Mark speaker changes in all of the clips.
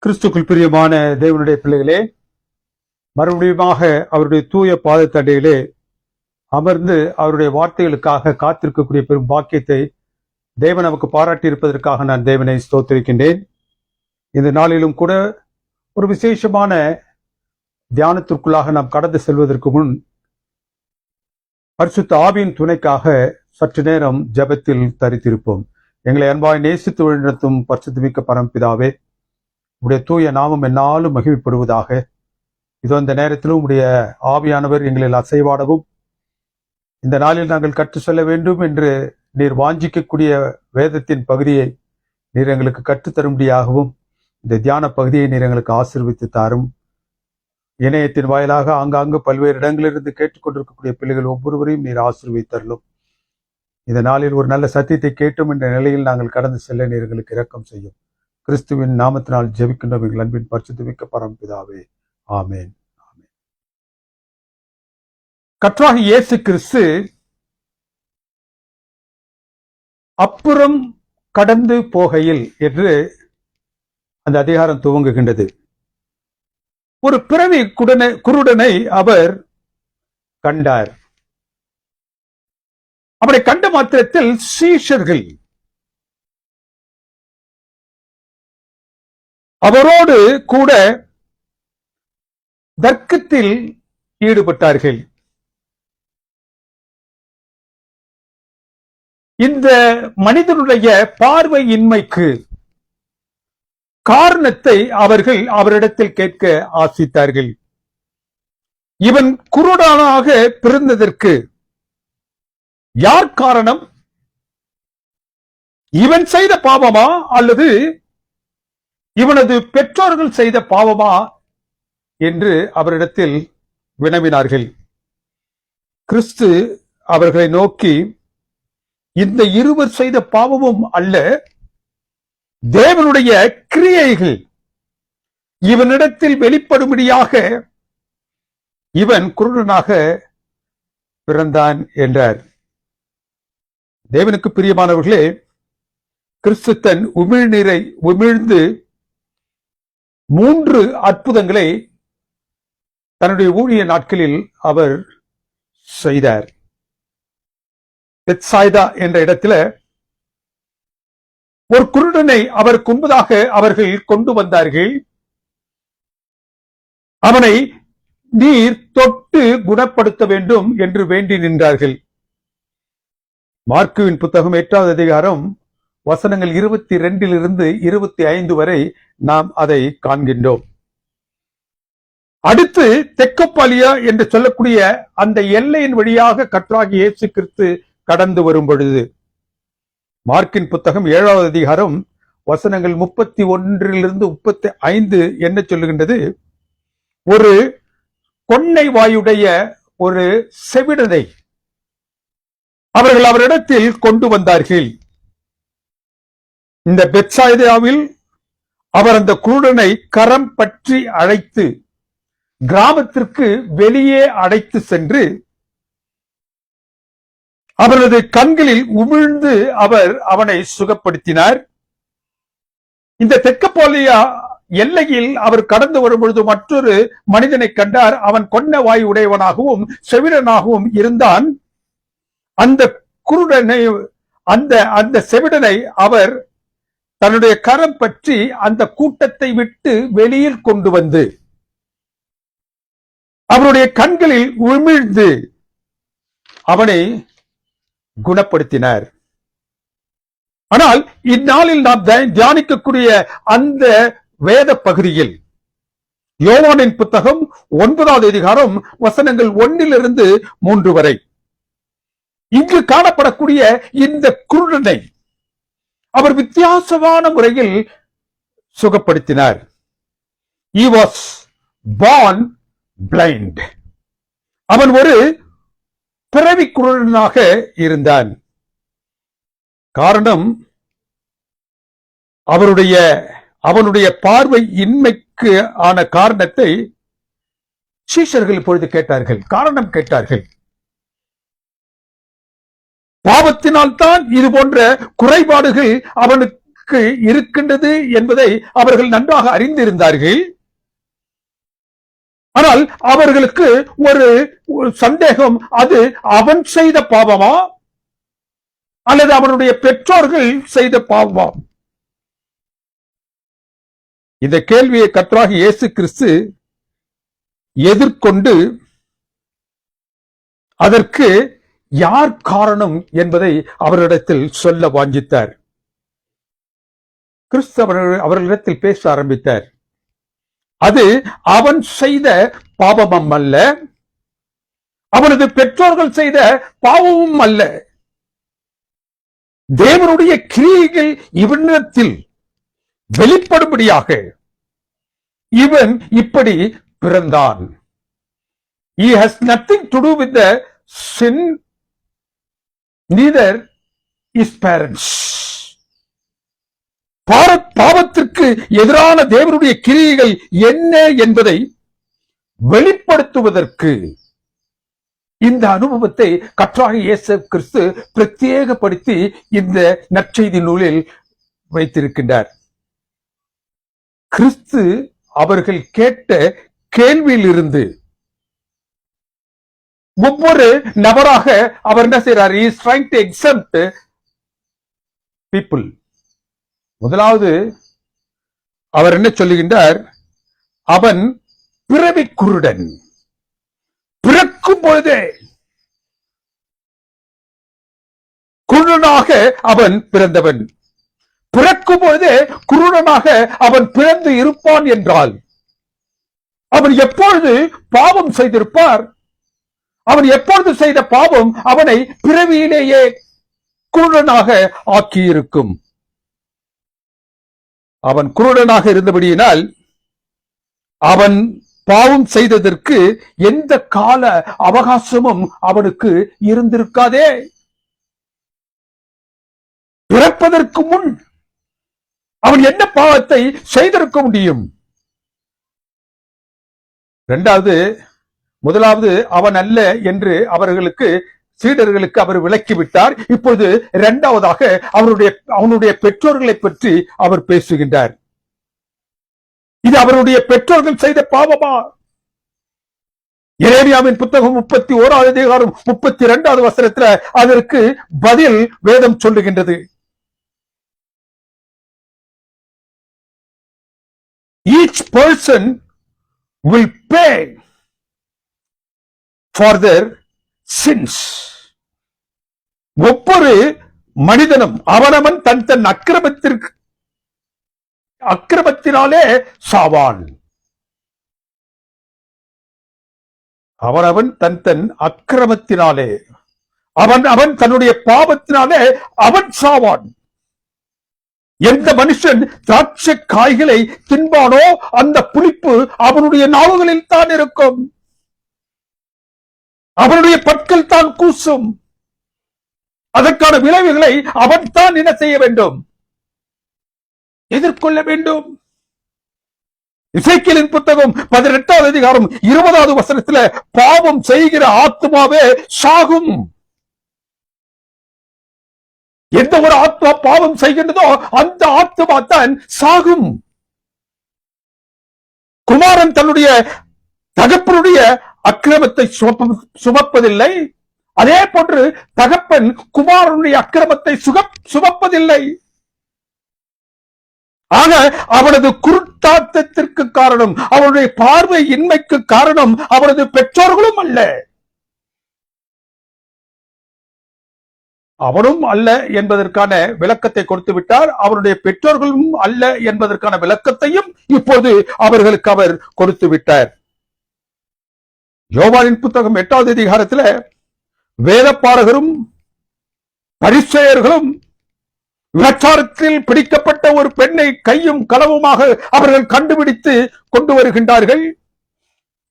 Speaker 1: கிறிஸ்துக்குள் பிரியமான தேவனுடைய பிள்ளைகளே, மறுபடியுமாக அவருடைய தூய பாதத்தண்டையிலே அமர்ந்து அவருடைய வார்த்தைகளுக்காக காத்திருக்கக்கூடிய பெரும் பாக்கியத்தை தேவன் நமக்கு பாராட்டி இருப்பதற்காக நான் தேவனை ஸ்தோத்திரிக்கின்றேன். இந்த நாளிலும் கூட ஒரு விசேஷமான தியானத்திற்குள்ளாக நாம் கடந்து செல்வதற்கு முன் பரிசுத்த ஆவியின் துணைக்காக சற்று நேரம் ஜெபத்தில் தரித்திருப்போம். எங்களை அன்பாய் நேசித்து வழிநடத்தும் பரிசுத்தமிக்க பரம்பிதாவே, உடைய தூய நாமம் என்னாலும் மகிமைப்படுவதாக. இதோ இந்த நேரத்திலும் உடைய ஆவியானவர் எங்களில் அசைவாடவும், இந்த நாளில் நாங்கள் கற்று செல்ல வேண்டும் என்று நீர் வாஞ்சிக்கக்கூடிய வேதத்தின் பகுதியை நீர் எங்களுக்கு கற்றுத்தரும்படியாகவும், இந்த தியான பகுதியை நீர் எங்களுக்கு ஆசீர்வித்து தாரும். இணையத்தின் வாயிலாக ஆங்காங்கு பல்வேறு இடங்களிலிருந்து கேட்டுக்கொண்டிருக்கக்கூடிய பிள்ளைகள் ஒவ்வொருவரையும் நீர் ஆசீர்வித்தரலும். இந்த நாளில் ஒரு நல்ல சத்தியத்தை கேட்டும் என்ற நிலையில் நாங்கள் கடந்து செல்ல நீர் எங்களுக்கு இரக்கம் செய்யும். கிறிஸ்துவின் நாமத்தினால் ஜெபிக்கின்றோம் எங்கள் அன்பின் பரிசுத்தமிக்க பரம்பிதாவே, ஆமேன். ஆமேன். கர்த்தராகிய இயேசு கிறிஸ்து அப்புறம் கடந்து போகையில் என்று அந்த அதிகாரம் துவங்குகின்றது. ஒரு பிறவி குருடனை அவர் கண்டார். அவரை கண்ட மாத்திரத்தில் சீஷர்கள் அவரோடு கூட தர்க்கத்தில் ஈடுபட்டார்கள். இந்த மனிதனுடைய பார்வையின்மைக்கு காரணத்தை அவர்கள் அவரிடத்தில் கேட்க ஆசித்தார்கள். இவன் குருடனாக பிறந்ததற்கு யார் காரணம்? இவன் செய்த பாவமா அல்லது இவனது பெற்றோர்கள் செய்த பாவமா என்று அவரிடத்தில் வினவினார்கள். கிறிஸ்து அவர்களை நோக்கி, இந்த இருவர் செய்த பாவமும் அல்ல, தேவனுடைய கிரியைகள் இவனிடத்தில் வெளிப்படும்படியாக இவன் குருடனாக பிறந்தான் என்றார். தேவனுக்கு பிரியமானவர்களே, கிறிஸ்து தன் உமிழ்நீரை உமிழ்ந்து 3 அற்புதங்களை தன்னுடைய ஊழிய நாட்களில் அவர் செய்தார். பெத்சாய்தா என்ற இடத்துல ஒரு குருடனை அவருக்கு முன்பதாக அவர்கள் கொண்டு வந்தார்கள். அவனை நீர் தொட்டு குணப்படுத்த வேண்டும் என்று வேண்டி நின்றார்கள். மார்க்குவின் புத்தகம் 8வது அதிகாரம் வசனங்கள் 22 25 வரை நாம் அதை காண்கின்றோம். அடுத்து தெக்கப்பலியா என்று சொல்லக்கூடிய அந்த எல்லையின் வழியாக கர்த்தராகிய இயேசு கிறிஸ்து கடந்து வரும் பொழுது, மார்க்கின் புத்தகம் 7வது அதிகாரம் வசனங்கள் 31 35 என்ன சொல்லுகின்றது? ஒரு கொன்னை வாயுடைய ஒரு செவிடனை அவர்கள் அவரிடத்தில் கொண்டு வந்தார்கள். இந்த பெத்சாய்தாவில் அவர் அந்த குருடனை கரம் பற்றி அழைத்து கிராமத்திற்கு வெளியே அழைத்து சென்று அவரது கண்களில் உமிழ்ந்து அவர் அவனை சுகப்படுத்தினார். இந்த தெக்கப்போலியா எல்லையில் அவர் கடந்து வரும்பொழுது மற்றொரு மனிதனை கண்டார். அவன் கொன்ன வாய் உடையவனாகவும் செவிடனாகவும் இருந்தான். அந்த குருடனை அந்த செவிடனை அவர் தன்னுடைய கரம் பற்றி அந்த கூட்டத்தை விட்டு வெளியில் கொண்டு வந்து அவருடைய கண்களில் உமிழ்ந்து அவனை குணப்படுத்தினார். ஆனால் இந்நாளில் நாம் தியானிக்கக்கூடிய அந்த வேத பகுதியில் யோவானின் புத்தகம் 9வது அதிகாரம் வசனங்கள் 1 3 வரை இங்கு காணப்படக்கூடிய இந்த குருடனை அவர் வித்தியாசமான முறையில் சுகப்படுத்தினார். He was born blind. அவன் ஒரு பிறவி குருடனாக இருந்தான். காரணம், அவனுடைய பார்வை இன்மைக்கு ஆன காரணத்தை சீஷர்கள் இப்பொழுது கேட்டார்கள். காரணம் கேட்டார்கள். பாவத்தினால் தான் இது போன்ற குறைபாடுகள் அவனுக்கு அவர்களுக்கு இருக்கின்றது என்பதை அவர்கள் நன்றாக அறிந்திருந்தார்கள். ஆனால் அவர்களுக்கு ஒரு சந்தேகம், அது அவன் செய்த பாவமா அல்லது அவனுடைய பெற்றோர்கள் செய்த பாவமா? இந்த கேள்வியை கர்த்தராகிய இயேசு கிறிஸ்து எதிர்கொண்டு அதற்கு யார் காரணம் என்பதை அவரிடத்தில் சொல்ல வாஞ்சித்தார். கிறிஸ்து அவர்களிடத்தில் பேச ஆரம்பித்தார். அது அவன் செய்த பாவமும் அல்ல, அவனது பெற்றோர்கள் செய்த பாவமும் அல்ல. தேவனுடைய கிரியைகள் இவனிடத்தில் வெளிப்படும்படியாக இவன் இப்படி பிறந்தான். He has nothing to do with the sin, neither his parents. பாவத்திற்கு எதிரான தேவனுடைய கிரியைகள் என்ன என்பதை வெளிப்படுத்துவதற்கு இந்த அனுபவத்தை கர்த்தராகிய இயேசு கிறிஸ்து பிரத்யேகப்படுத்தி இந்த நற்செய்தி நூலில் வைத்திருக்கின்றார். கிறிஸ்து அவர்கள் கேட்ட கேள்வியிலிருந்து ஒவ்வொரு நபராக அவர் என்ன செய்றார்? He is trying to exempt people. முதலாவது அவர் என்ன சொல்லுகின்றார்? அவன் பிறவி குருடன், பிறக்கும் பொழுதே குருடனாக அவன் பிறந்தவன். பிறக்கும் பொழுதே குருடனாக அவன் பிறந்து இருப்பான் என்றால் அவன் எப்பொழுது பாவம் செய்திருப்பார்? அவன் எப்பொழுது செய்த பாவம் அவனை பிறவியிலேயே குருடனாக ஆக்கியிருக்கும். அவன் குருடனாக இருந்தபடியினால் அவன் பாவம் செய்ததற்கு எந்த கால அவகாசமும் அவனுக்கு இருந்திருக்காதே. பிறப்பதற்கு முன் அவன் என்ன பாவத்தை செய்திருக்க முடியும்? முதலாவது அவன் அல்ல என்று அவர்களுக்கு சீடர்களுக்கு அவர் விளக்கிவிட்டார். இப்பொழுது இரண்டாவதாக அவனுடைய பெற்றோர்களை பற்றி அவர் பேசுகின்றார். இது அவருடைய பெற்றோர்கள் செய்த பாவமா? எரேமியாவின் புத்தகம் 31வது அதிகாரம் 32வது வசனத்துல அதற்கு பதில் வேதம் சொல்லுகின்றது. Each person will pay for their sins. ஒவ்வொரு மனிதனும் அவனவன் தன் அக்கிரமத்தினாலே சாவான். அவனவன் தன் அக்கிரமத்தினாலே அவன் தன்னுடைய பாவத்தினாலே அவன் சாவான். எந்த மனுஷன் திராட்சை காய்களை தின்பானோ அந்த புளிப்பு அவனுடைய நாவுகளில் தான் இருக்கும், அவனுடைய பற்கள் தான் கூசும். அதற்கான விளைவுகளை அவன் தான் என்ன செய்ய வேண்டும்? எதிர்கொள்ள வேண்டும். எசேக்கியேலின் புத்தகம் 18வது அதிகாரம் 20வது வசனத்துல பாவம் செய்கிற ஆத்மாவே சாகும். எந்த ஒரு ஆத்மா பாவம் செய்கின்றதோ அந்த ஆத்மா தான் சாகும். குமாரன் தன்னுடைய தகப்பனுடைய அக்கிரமத்தை சுமப்பதில்லை, அதே போன்று தகப்பன் குமாரனுடைய அக்கிரமத்தை சுமப்பதில்லை. ஆக அவனது குருட்டாட்டத்திற்கு காரணம், அவனுடைய பார்வை இன்மைக்கு காரணம் அவனது பெற்றோர்களும் அல்ல, அவனும் அல்ல என்பதற்கான விளக்கத்தை கொடுத்து விட்டார். அவருடைய பெற்றோர்களும் அல்ல என்பதற்கான விளக்கத்தையும் இப்போது அவர்களுக்கு அவர் கொடுத்து விட்டார். யோவானின் புத்தகம் 8வது அதிகாரத்தில் வேதப்பாரகரும் பரிசேயர்களும் விபச்சாரத்தில் பிடிக்கப்பட்ட ஒரு பெண்ணை கையும் களவுமாக அவர்கள் கண்டுபிடித்து கொண்டு வருகின்றார்கள்.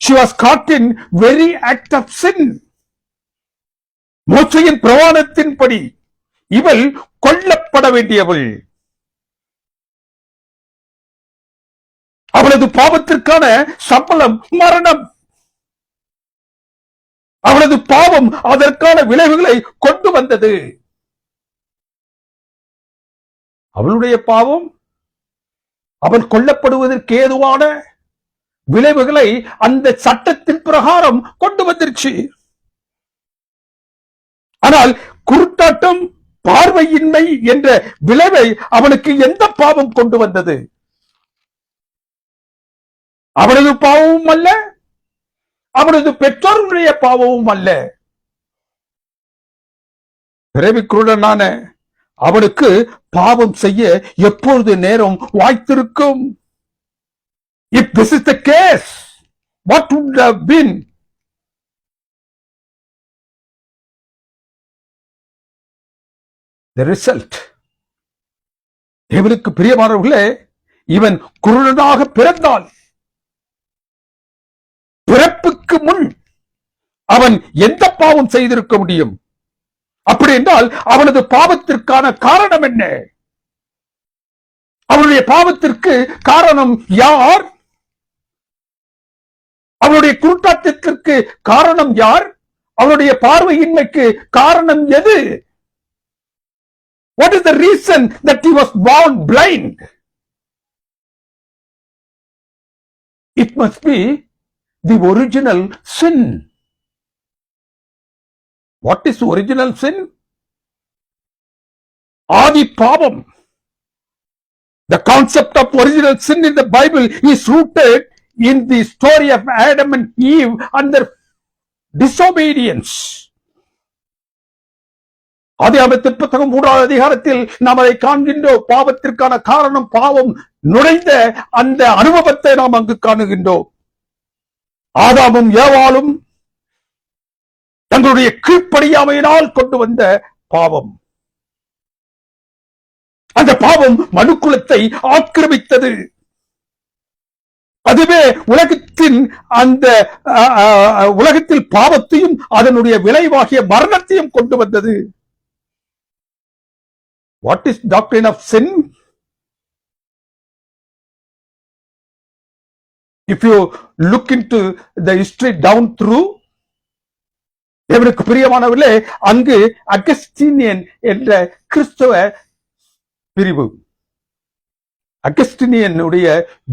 Speaker 1: She was caught in very act of sin. மோசையின் பிரமாணத்தின்படி இவள் கொல்லப்பட வேண்டியவள். அவளது பாவத்திற்கான சம்பளம் மரணம். அவளது பாவம் அதற்கான விளைவுகளை கொண்டு வந்தது. அவளுடைய பாவம் அவன் கொல்லப்படுவதற்கு ஏதுவான விளைவுகளை அந்த சட்டத்தின் பிரகாரம் கொண்டு வந்துருச்சு. ஆனால் குருட்டாட்டம், பார்வையின்மை என்ற விளைவை அவனுக்கு எந்த பாவம் கொண்டு வந்தது? அவனது பாவமும் அல்ல, அவனது பெற்றோர்களுடைய பாவமும் அல்ல. பிறவி குருடனான அவனுக்கு பாவம் செய்ய எப்பொழுது நேரம் வாய்த்திருக்கும்? If this is the case, what would have been? The result. தேவனுக்கு பிரியமானவர்களே, இவன் குருடனாக பிறந்தால் பிறப்புக்கு முன் அவன் எந்த பாவம் செய்திருக்க முடியும்? அப்படி என்றால் அவனது பாவத்திற்கான காரணம் என்ன? அவனுடைய பாவத்திற்கு காரணம் யார்? அவனுடைய குருட்டாட்டத்திற்கு காரணம் யார்? அவனுடைய பார்வையின்மைக்கு காரணம் எது? What is the reason that he was born blind? It must be the original sin. What is original sin? ஆதி பாவம். The concept of original sin in the Bible is rooted in the story of Adam and Eve and their disobedience. ஆதியாகமத்தின் புத்தகம் 3வது அதிகாரத்தில் நாம் அதை காண்கின்றோம். பாவத்திற்கான காரணம், பாவம் நுழைந்த அந்த அனுபவத்தை நாம் அங்கு காணுகின்றோம். ஆதாமும் ஏவாளும் தங்களுடைய கீழ்ப்படியாமையினால் கொண்டு வந்த பாவம். அந்த பாவம் மனுக்குலத்தை ஆக்கிரமித்தது. அதுவே உலகத்தில் பாவத்தையும் அதனுடைய விளைவாகிய மரணத்தையும் கொண்டு வந்தது. What is doctrine of sin? If you look into the history down through, தேவனுக்கு பிரியமானவர்களே, அங்கு அகஸ்டினியன் என்ற கிறிஸ்தவ பிரிவு, அகஸ்டினியனுடைய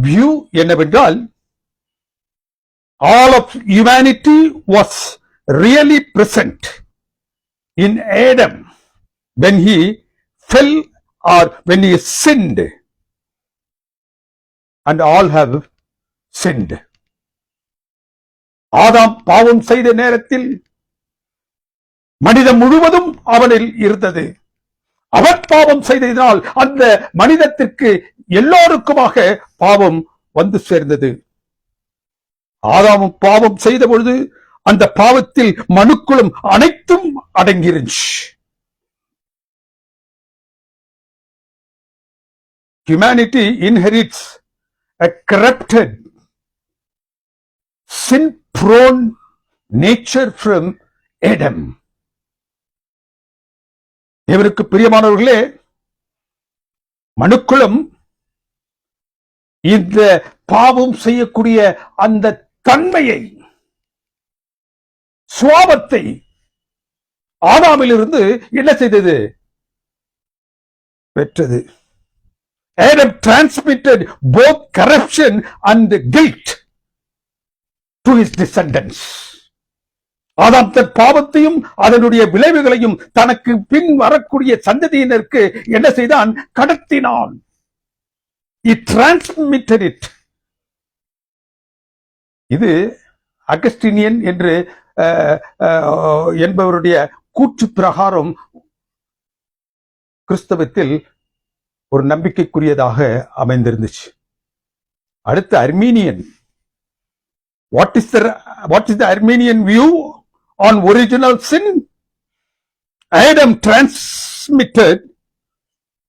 Speaker 1: வியூ என்னவென்றால், all of humanity was really present in Adam when he fell or when he sinned, and all have sinned. ஆதாம் பாவம் செய்த நேரத்தில் மனிதன் முழுவதும் அவனில் இருந்தது. அவர் பாவம் செய்ததினால் அந்த மனிதத்திற்கு எல்லோருக்குமாக பாவம் வந்து சேர்ந்தது. ஆதாமும் பாவம் செய்த பொழுது அந்த பாவத்தில் மனுக்குலம் அனைத்தும் அடங்கிருச்சு. Humanity inherits a corrupted, sin-prone nature from Adam. தேவனுக்கு பிரியமானவர்களே, மனுக்குலம் இந்த பாவம் செய்யக்கூடிய அந்த தன்மையை, சுவாபத்தை ஆதாமிலிருந்து என்ன செய்தது? பெற்றது. Adam transmitted both corruption and guilt to his descendants. ஆதாம் தன் பாவத்தையும் அதனுடைய விளைவுகளையும் தனக்கு பின் வரக்கூடிய சந்ததியினருக்கு என்ன செய்தான்? கடத்தினான். He transmitted it. இது அகஸ்டினியன் என்று என்பவருடைய கூற்று பிரகாரம் கிறிஸ்தவத்தில் ஒரு நம்பிக்கைக்குரியதாக அமைந்திருந்துச்சு. அடுத்து Armenian. What is the Armenian view on original sin? Adam transmitted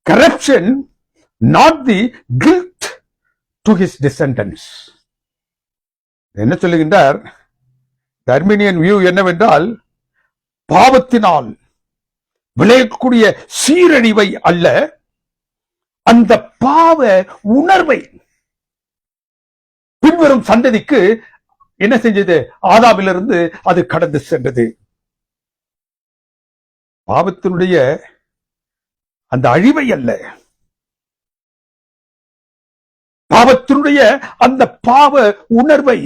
Speaker 1: corruption, not the guilt, to his descendants. என்ன சொல்லுகின்றார்? அர்மீனியன் வியூ என்னவென்றால், பாவத்தினால் விளையக்கூடிய சீரழிவை அல்ல, அந்த பாவ உணர்வை பின்வரும் சந்ததிக்கு என்ன செஞ்சது? ஆதாமிலிருந்து அது கடந்து சென்றது. பாவத்தினுடைய அந்த அழிவை அல்ல, பாவத்தினுடைய அந்த பாவ உணர்வை,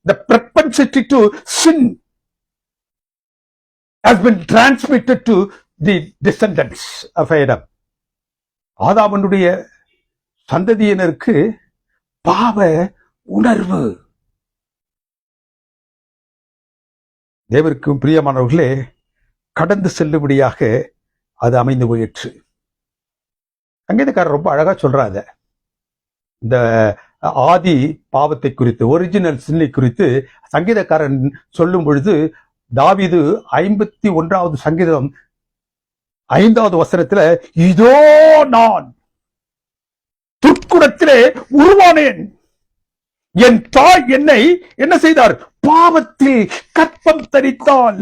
Speaker 1: the propensity to sin has been transmitted to the descendants of Adam. ஆதாமனுடைய சந்ததியினருக்கு பாவ உணர்வு. தேவருக்கும் பிரியமானவர்களே, கடந்து செல்லும்படியாக அது அமைந்து போயிற்று. சங்கீதக்காரர் ரொம்ப அழகா சொல்றாங்க. இந்த ஆதி பாவத்தை குறித்து, ஒரிஜினல் சின்னை குறித்து சங்கீதக்காரன் சொல்லும் பொழுது, தாவீது 51வது சங்கீதம் 5வது வசனத்துல, இதோ நான் துர்க்குணத்திலே உருவானேன், என் தாய் என்னை என்ன செய்தார், பாவத்தில் கற்பம் தரித்தாள்.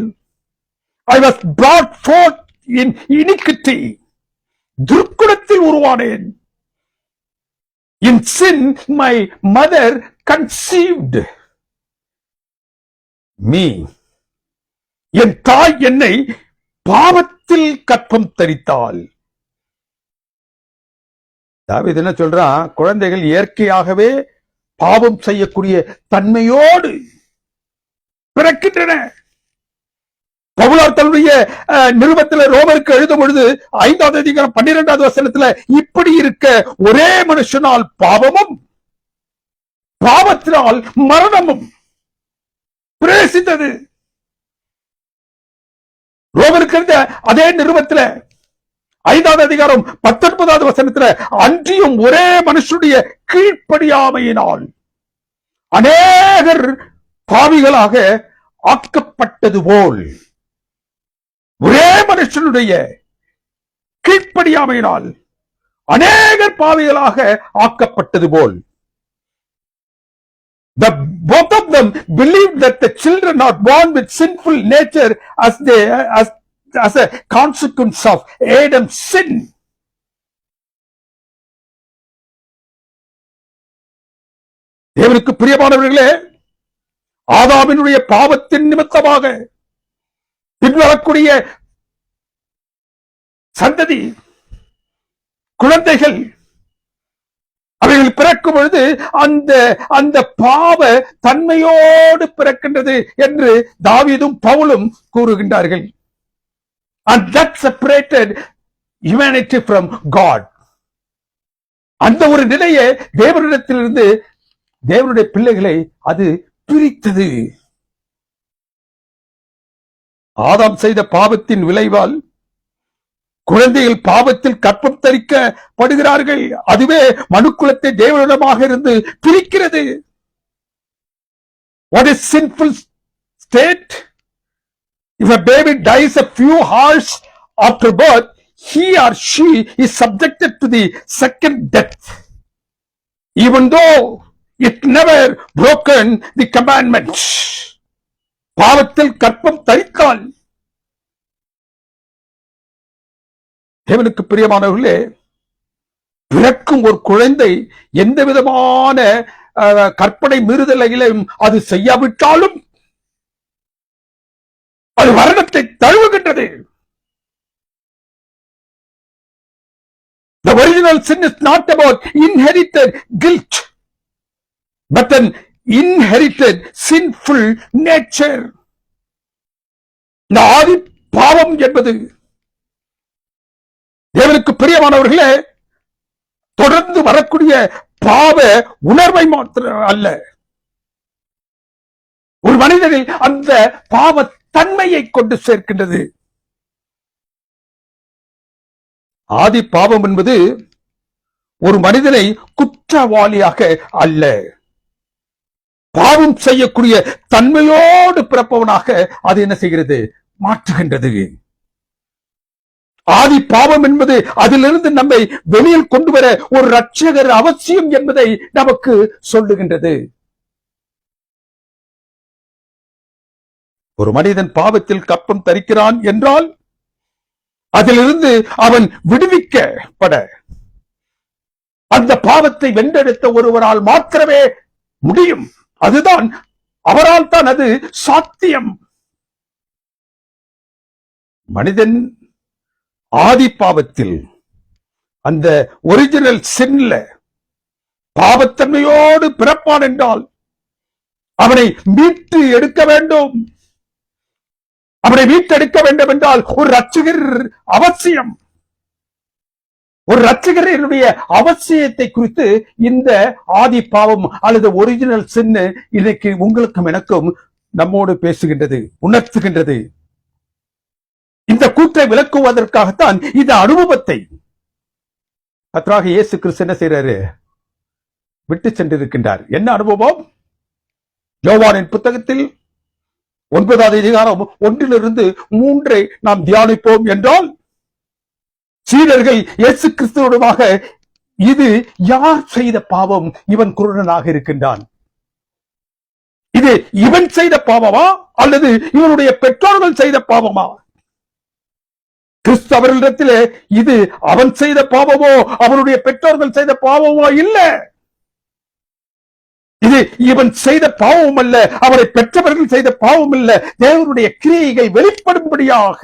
Speaker 1: I was brought forth in iniquity. துர்க்குணத்தில் உருவானேன். In sin my mother conceived me. என் தாய் என்னை பாவத்தில் கற்பம் தரித்தாள். தாவீது என்ன சொல்றான், குழந்தைகள் இயற்கையாகவே பாவம் செய்யக்கூடிய தன்மையோடு பிறக்கின்றன. பவுலார் தன்னுடைய நிருபத்தில் ரோமருக்கு எழுதும் பொழுது 5வது அதிகாரம் 12வது வசனத்துல, இப்படி இருக்க ஒரே மனுஷனால் பாவமும் பாவத்தினால் மரணமும் பிரவேசித்தது. ரோமருக்கு எழுத அதே நிருபத்துல 5வது அதிகாரம் 19வது வசனத்துல, அன்றியும் ஒரே மனுஷனுடைய கீழ்ப்படியாமையினால் அநேகர் பாவிகளாக ஆக்கப்பட்டது போல், ஒரே மனுஷனுடைய கீழ்ப்படியாமையினால் அநேகர் பாவிகளாக ஆக்கப்பட்டது போல். Both of them believed that the children are born with sinful nature as a consequence of Adam's sin. தேவனுக்கு பிரியமானவர்களே, ஆதாமினுடைய பாவத்தின் நிமித்தமாக பின்வரக்கூடிய சந்ததி குழந்தைகள் அவைகள் பிறக்கும் பொழுது அந்த பாவ தன்மையோடு பிறக்கின்றது என்று தாவீதும் பவுலும் கூறுகின்றார்கள். And that separated humanity from God. அந்த ஒரு நிலையை தேவனிடத்திலிருந்து தேவனுடைய பிள்ளைகளை அது பிரித்தது. ஆதாம் செய்த பாவத்தின் விளைவால் குழந்தைகள் பாவத்தில் கற்பம் தரிக்கப்படுகிறார்கள். அதுவே மனுக்குலத்தை தேவனிடமாக இருந்து பிரிக்கிறது. What is sinful state? If a baby dies a few hours after birth, he or she is subjected to the second death, even though it never broken the commandments. பாவத்தில் கற்பம் தரித்தால், தேவனுக்கு பிரியமானவர்களே, பிறக்கும் ஒரு குழந்தை எந்த விதமான கற்பனை மீறுதலையும் அது செய்யாவிட்டாலும் அது மரணத்தை தழுவுகின்றது. The original sin is not about inherited guilt, but an inherited sinful nature. இந்த ஆதி பாவம் என்பது தேவனுக்கு பிரியமானவர்களே தொடர்ந்து வரக்கூடிய பாவ உணர்வை மாத்திரம் அல்ல, ஒரு மனிதனில் அந்த பாவ தன்மையை கொண்டு சேர்க்கின்றது. ஆதி பாவம் என்பது ஒரு மனிதனை குற்றவாளியாக அல்ல, பாவம் செய்யக்கூடிய தன்மையோடு பிறப்பவனாக அது என்ன செய்கிறது, மாற்றுகின்றது. ஆதி பாவம் என்பது அதிலிருந்து நம்மை வெளியில் கொண்டு வர ஒரு இரட்சகர் அவசியம் என்பதை நமக்கு சொல்லுகின்றது. ஒரு மனிதன் பாவத்தில் கற்பம் தரிக்கிறான் என்றால் அதிலிருந்து அவன் விடுவிக்கப்பட அந்த பாவத்தை வென்றெடுத்த ஒருவரால் மாத்திரமே முடியும். அதுதான், அவரால் தான் அது சாத்தியம். மனிதன் ஆதி பாவத்தில், அந்த ஒரிஜினல் சின்ல பாவத்தன்மையோடு பிறப்பான் என்றால் அவனை மீட்டு எடுக்க வேண்டும். அவனை மீட்டெடுக்க வேண்டும் என்றால் ஒரு ரட்சகர் அவசியம். ஒரு ரட்சகரினுடைய அவசியத்தை குறித்து இந்த ஆதி பாவம் அல்லது ஒரிஜினல் சின் இன்னைக்கு உங்களுக்கும் எனக்கும் நம்மோடு பேசுகின்றது, உணர்த்துகின்றது. இந்த கூற்றை விளக்குவதற்காகத்தான் இந்த அனுபவத்தை கர்த்தராகிய இயேசு கிறிஸ்து என்ன செய்றாரு? விட்டு சென்றிருக்கின்றார். என்ன அனுபவம்? யோவானின் புத்தகத்தில் 9வது அதிகாரம் 1-3 நாம் தியானிப்போம் என்றால், சீடர்கள் இயேசு கிறிஸ்துவோடுமாக இது யார் செய்த பாவம்? இவன் குருடனாக இருக்கின்றான். இது இவன் செய்த பாவமா அல்லது இவனுடைய பெற்றோர்கள் செய்த பாவமா? கிறிஸ்து அவர்களிடத்திலே இது அவன் செய்த பாவமோ அவனுடைய பெற்றோர்கள் செய்த பாவமோ இல்ல. இது இவன் செய்த பாவம் அல்ல, அவரை பெற்றவர்கள் செய்த பாவம் இல்ல. தேவனுடைய கிரியைகள் வெளிப்படும்படியாக,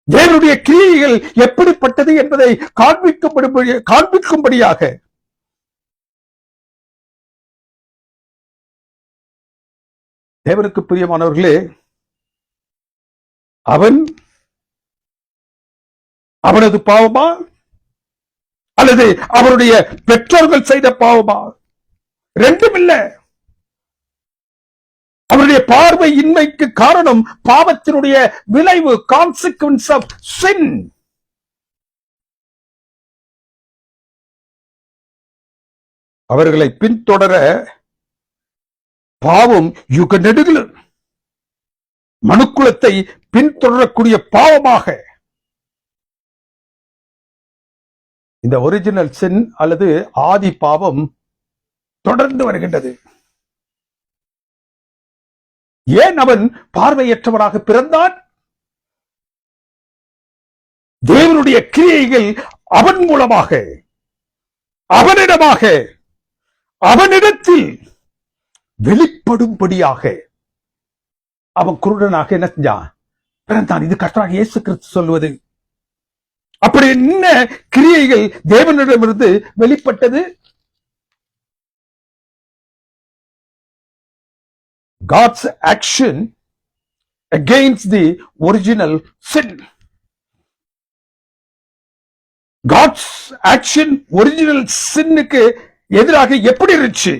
Speaker 1: தேவனுடைய கிரியைகள் எப்படிப்பட்டது என்பதை காண்பிக்கும்படியாக தேவனுக்கு பிரியமானவர்களே, அவனது பாவமா அல்லது அவருடைய பெற்றோர்கள் செய்த பாவமா? ரெண்டும் இல்ல. அவருடைய பார்வை இன்மைக்கு காரணம் பாவத்தினுடைய விளைவு, கான்சிக்வன்ஸ் ஆஃப் சின். அவர்களை பின்தொடர பாவம் யுக நெடுகில் மனுக்குலத்தை பின்தொடரக்கூடிய பாவமாக இந்த ஒரிஜினல் சின் அல்லது ஆதி பாவம் தொடர்ந்து வருகின்றது. ஏன் அவன் பார்வையற்றவனாக பிறந்தான்? தேவனுடைய கிரியைகள் அவன் மூலமாக, அவனிடமாக, அவனிடத்தில் வெளிப்படும்படியாக அவன் குருடனாக என்ன செஞ்சான்? பிறந்தான். இது கர்த்தராகிய இயேசு கிறிஸ்து சொல்வது. அப்படி என்ன கிரியைகள் தேவனிடமிருந்து வெளிப்பட்டது? God's action against the original sin. God's action original sinக்கு எதிராக எப்படி இருந்துச்சு?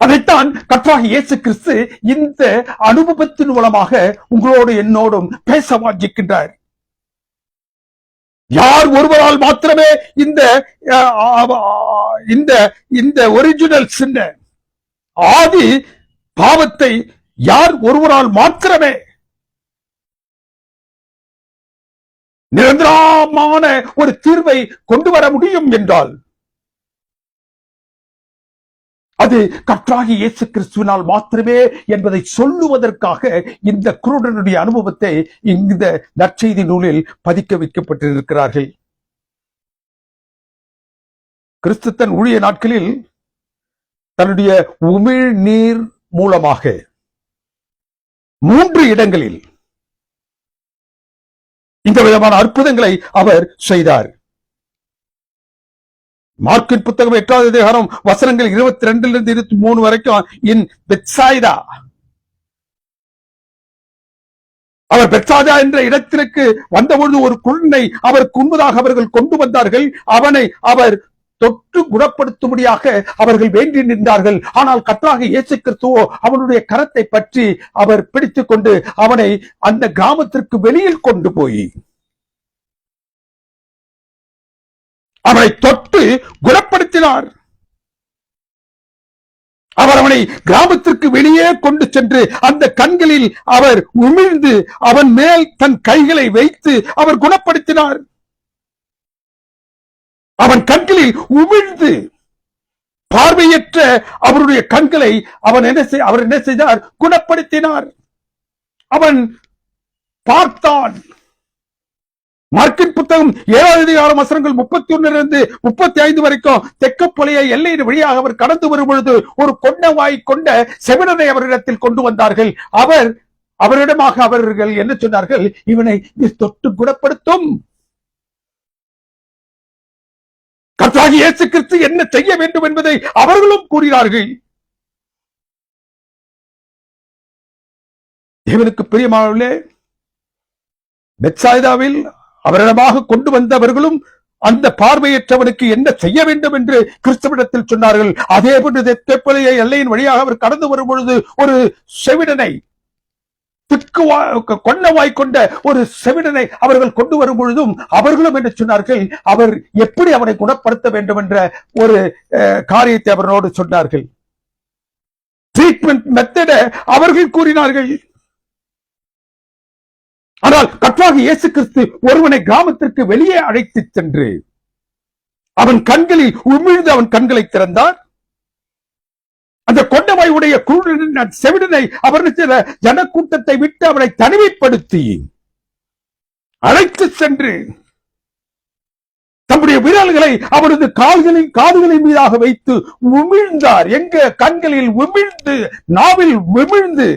Speaker 1: அதைத்தான் கர்த்தராகிய இயேசு கிறிஸ்து இந்த அனுபவத்தின் மூலமாக உங்களோடு என்னோடும் பேச வாஞ்சிக்கின்றார். யார் ஒருவரால் மாத்திரமே இந்த ஒரிஜினல் சின்ன ஆதி பாவத்தை யார் ஒருவரால் மாத்திரமே நிரந்தரமான ஒரு தீர்வை கொண்டு வர முடியும் என்றால் அது கர்த்தராகிய இயேசு கிறிஸ்துவினால் மாத்திரமே என்பதை சொல்லுவதற்காக இந்த குருடனுடைய அனுபவத்தை இந்த நற்செய்தி நூலில் பதிக்க வைக்கப்பட்டிருக்கிறார்கள். கிறிஸ்து தன் ஊழிய நாட்களில் தன்னுடைய உமிழ்நீர் மூலமாக 3 இடங்களில் இந்த விதமான அற்புதங்களை அவர் செய்தார். மார்க்கின் புத்தகம் 8வது அதிகாரம் வசனங்கள் 22 23 வரைக்கும் இன் பெத்சாய்தா, அவர் பெத்சாய்தா என்ற இடத்திற்கு வந்தபொழுது ஒரு குழந்தை அவருக்கு முன்பதாக அவர்கள் கொண்டு வந்தார்கள். அவனை அவர் தொட்டு குணப்படுத்தும்படியாக அவர்கள் வேண்டி நின்றார்கள். ஆனால் கர்த்தராகிய இயேசு கிறிஸ்துவோ அவனுடைய கரத்தை பற்றி அவர் பிடித்துக் கொண்டு அவனை அந்த கிராமத்திற்கு வெளியில் கொண்டு போய் அவனை தொட்டு குணப்படுத்தினார். அவர் அவனை கிராமத்திற்கு வெளியே கொண்டு சென்று அந்த கண்களில் அவர் உமிழ்ந்து அவன் மேல் தன் கைகளை வைத்து அவர் குணப்படுத்தினார். அவன் கண்களில் உமிழ்ந்து பார்வையற்ற அவருடைய கண்களை அவர் என்ன செய்தார்? குணப்படுத்தினார். அவன் பார்த்தான். மார்க்கின் புத்தகம் 7வது அதிகாரம் வசனங்கள் 31 35 வரைக்கும் தெக்கப்பொலைய எல்லையின் வழியாக அவர் கடந்து வரும் பொழுது ஒரு கொண்டவாய் கொண்ட செவிடனை அவரிடத்தில் கொண்டு வந்தார்கள். அவரிடமாக அவர்கள் என்ன சொன்னார்கள்? இவனை தொட்டு குணப்படுத்தும். கர்த்தராகிய இயேசு கிறிஸ்து என்ன செய்ய வேண்டும் என்பதை அவர்களும் கூறினார்கள். தேவனுக்கு பிரியமானவர்களே, பெத்சாய்தாவில் அவரிடமாக கொண்டு வந்தவர்களும் அந்த பார்வையற்றவனுக்கு என்ன செய்ய வேண்டும் என்று கிறிஸ்துவிடத்தில் சொன்னார்கள். அதே போன்று தெப்பலையை எல்லையின் வழியாக அவர் கடந்து வரும் பொழுது ஒரு செவிடனை, கொன்னவாய் கொண்ட ஒரு செவிடனை அவர்கள் கொண்டு வரும் பொழுதும் அவர்களும் என்ன சொன்னார்கள், அவர் எப்படி அவனை குணப்படுத்த வேண்டும் என்ற ஒரு காரியத்தை அவரோடு சொன்னார்கள். ட்ரீட்மெண்ட் மெத்தட அவர்கள் கூறினார்கள். ஆனால் கர்த்தராகிய இயேசு கிறிஸ்து ஒருவனை கிராமத்திற்கு வெளியே அழைத்து சென்று அவன் கண்களில் உமிழ்ந்து அவன் கண்களை திறந்தார். அந்த கொண்டவாய் உடைய குருடன் செவிடனை அவர் ஜனக்கூட்டத்தை விட்டு அவனை தனிமைப்படுத்தி அழைத்து சென்று தம்முடைய விரல்களை அவரது காதுகளின் மீதாக வைத்து உமிழ்ந்தார். எங்க கண்களில் உமிழ்ந்து, நாவில் உமிழ்ந்து,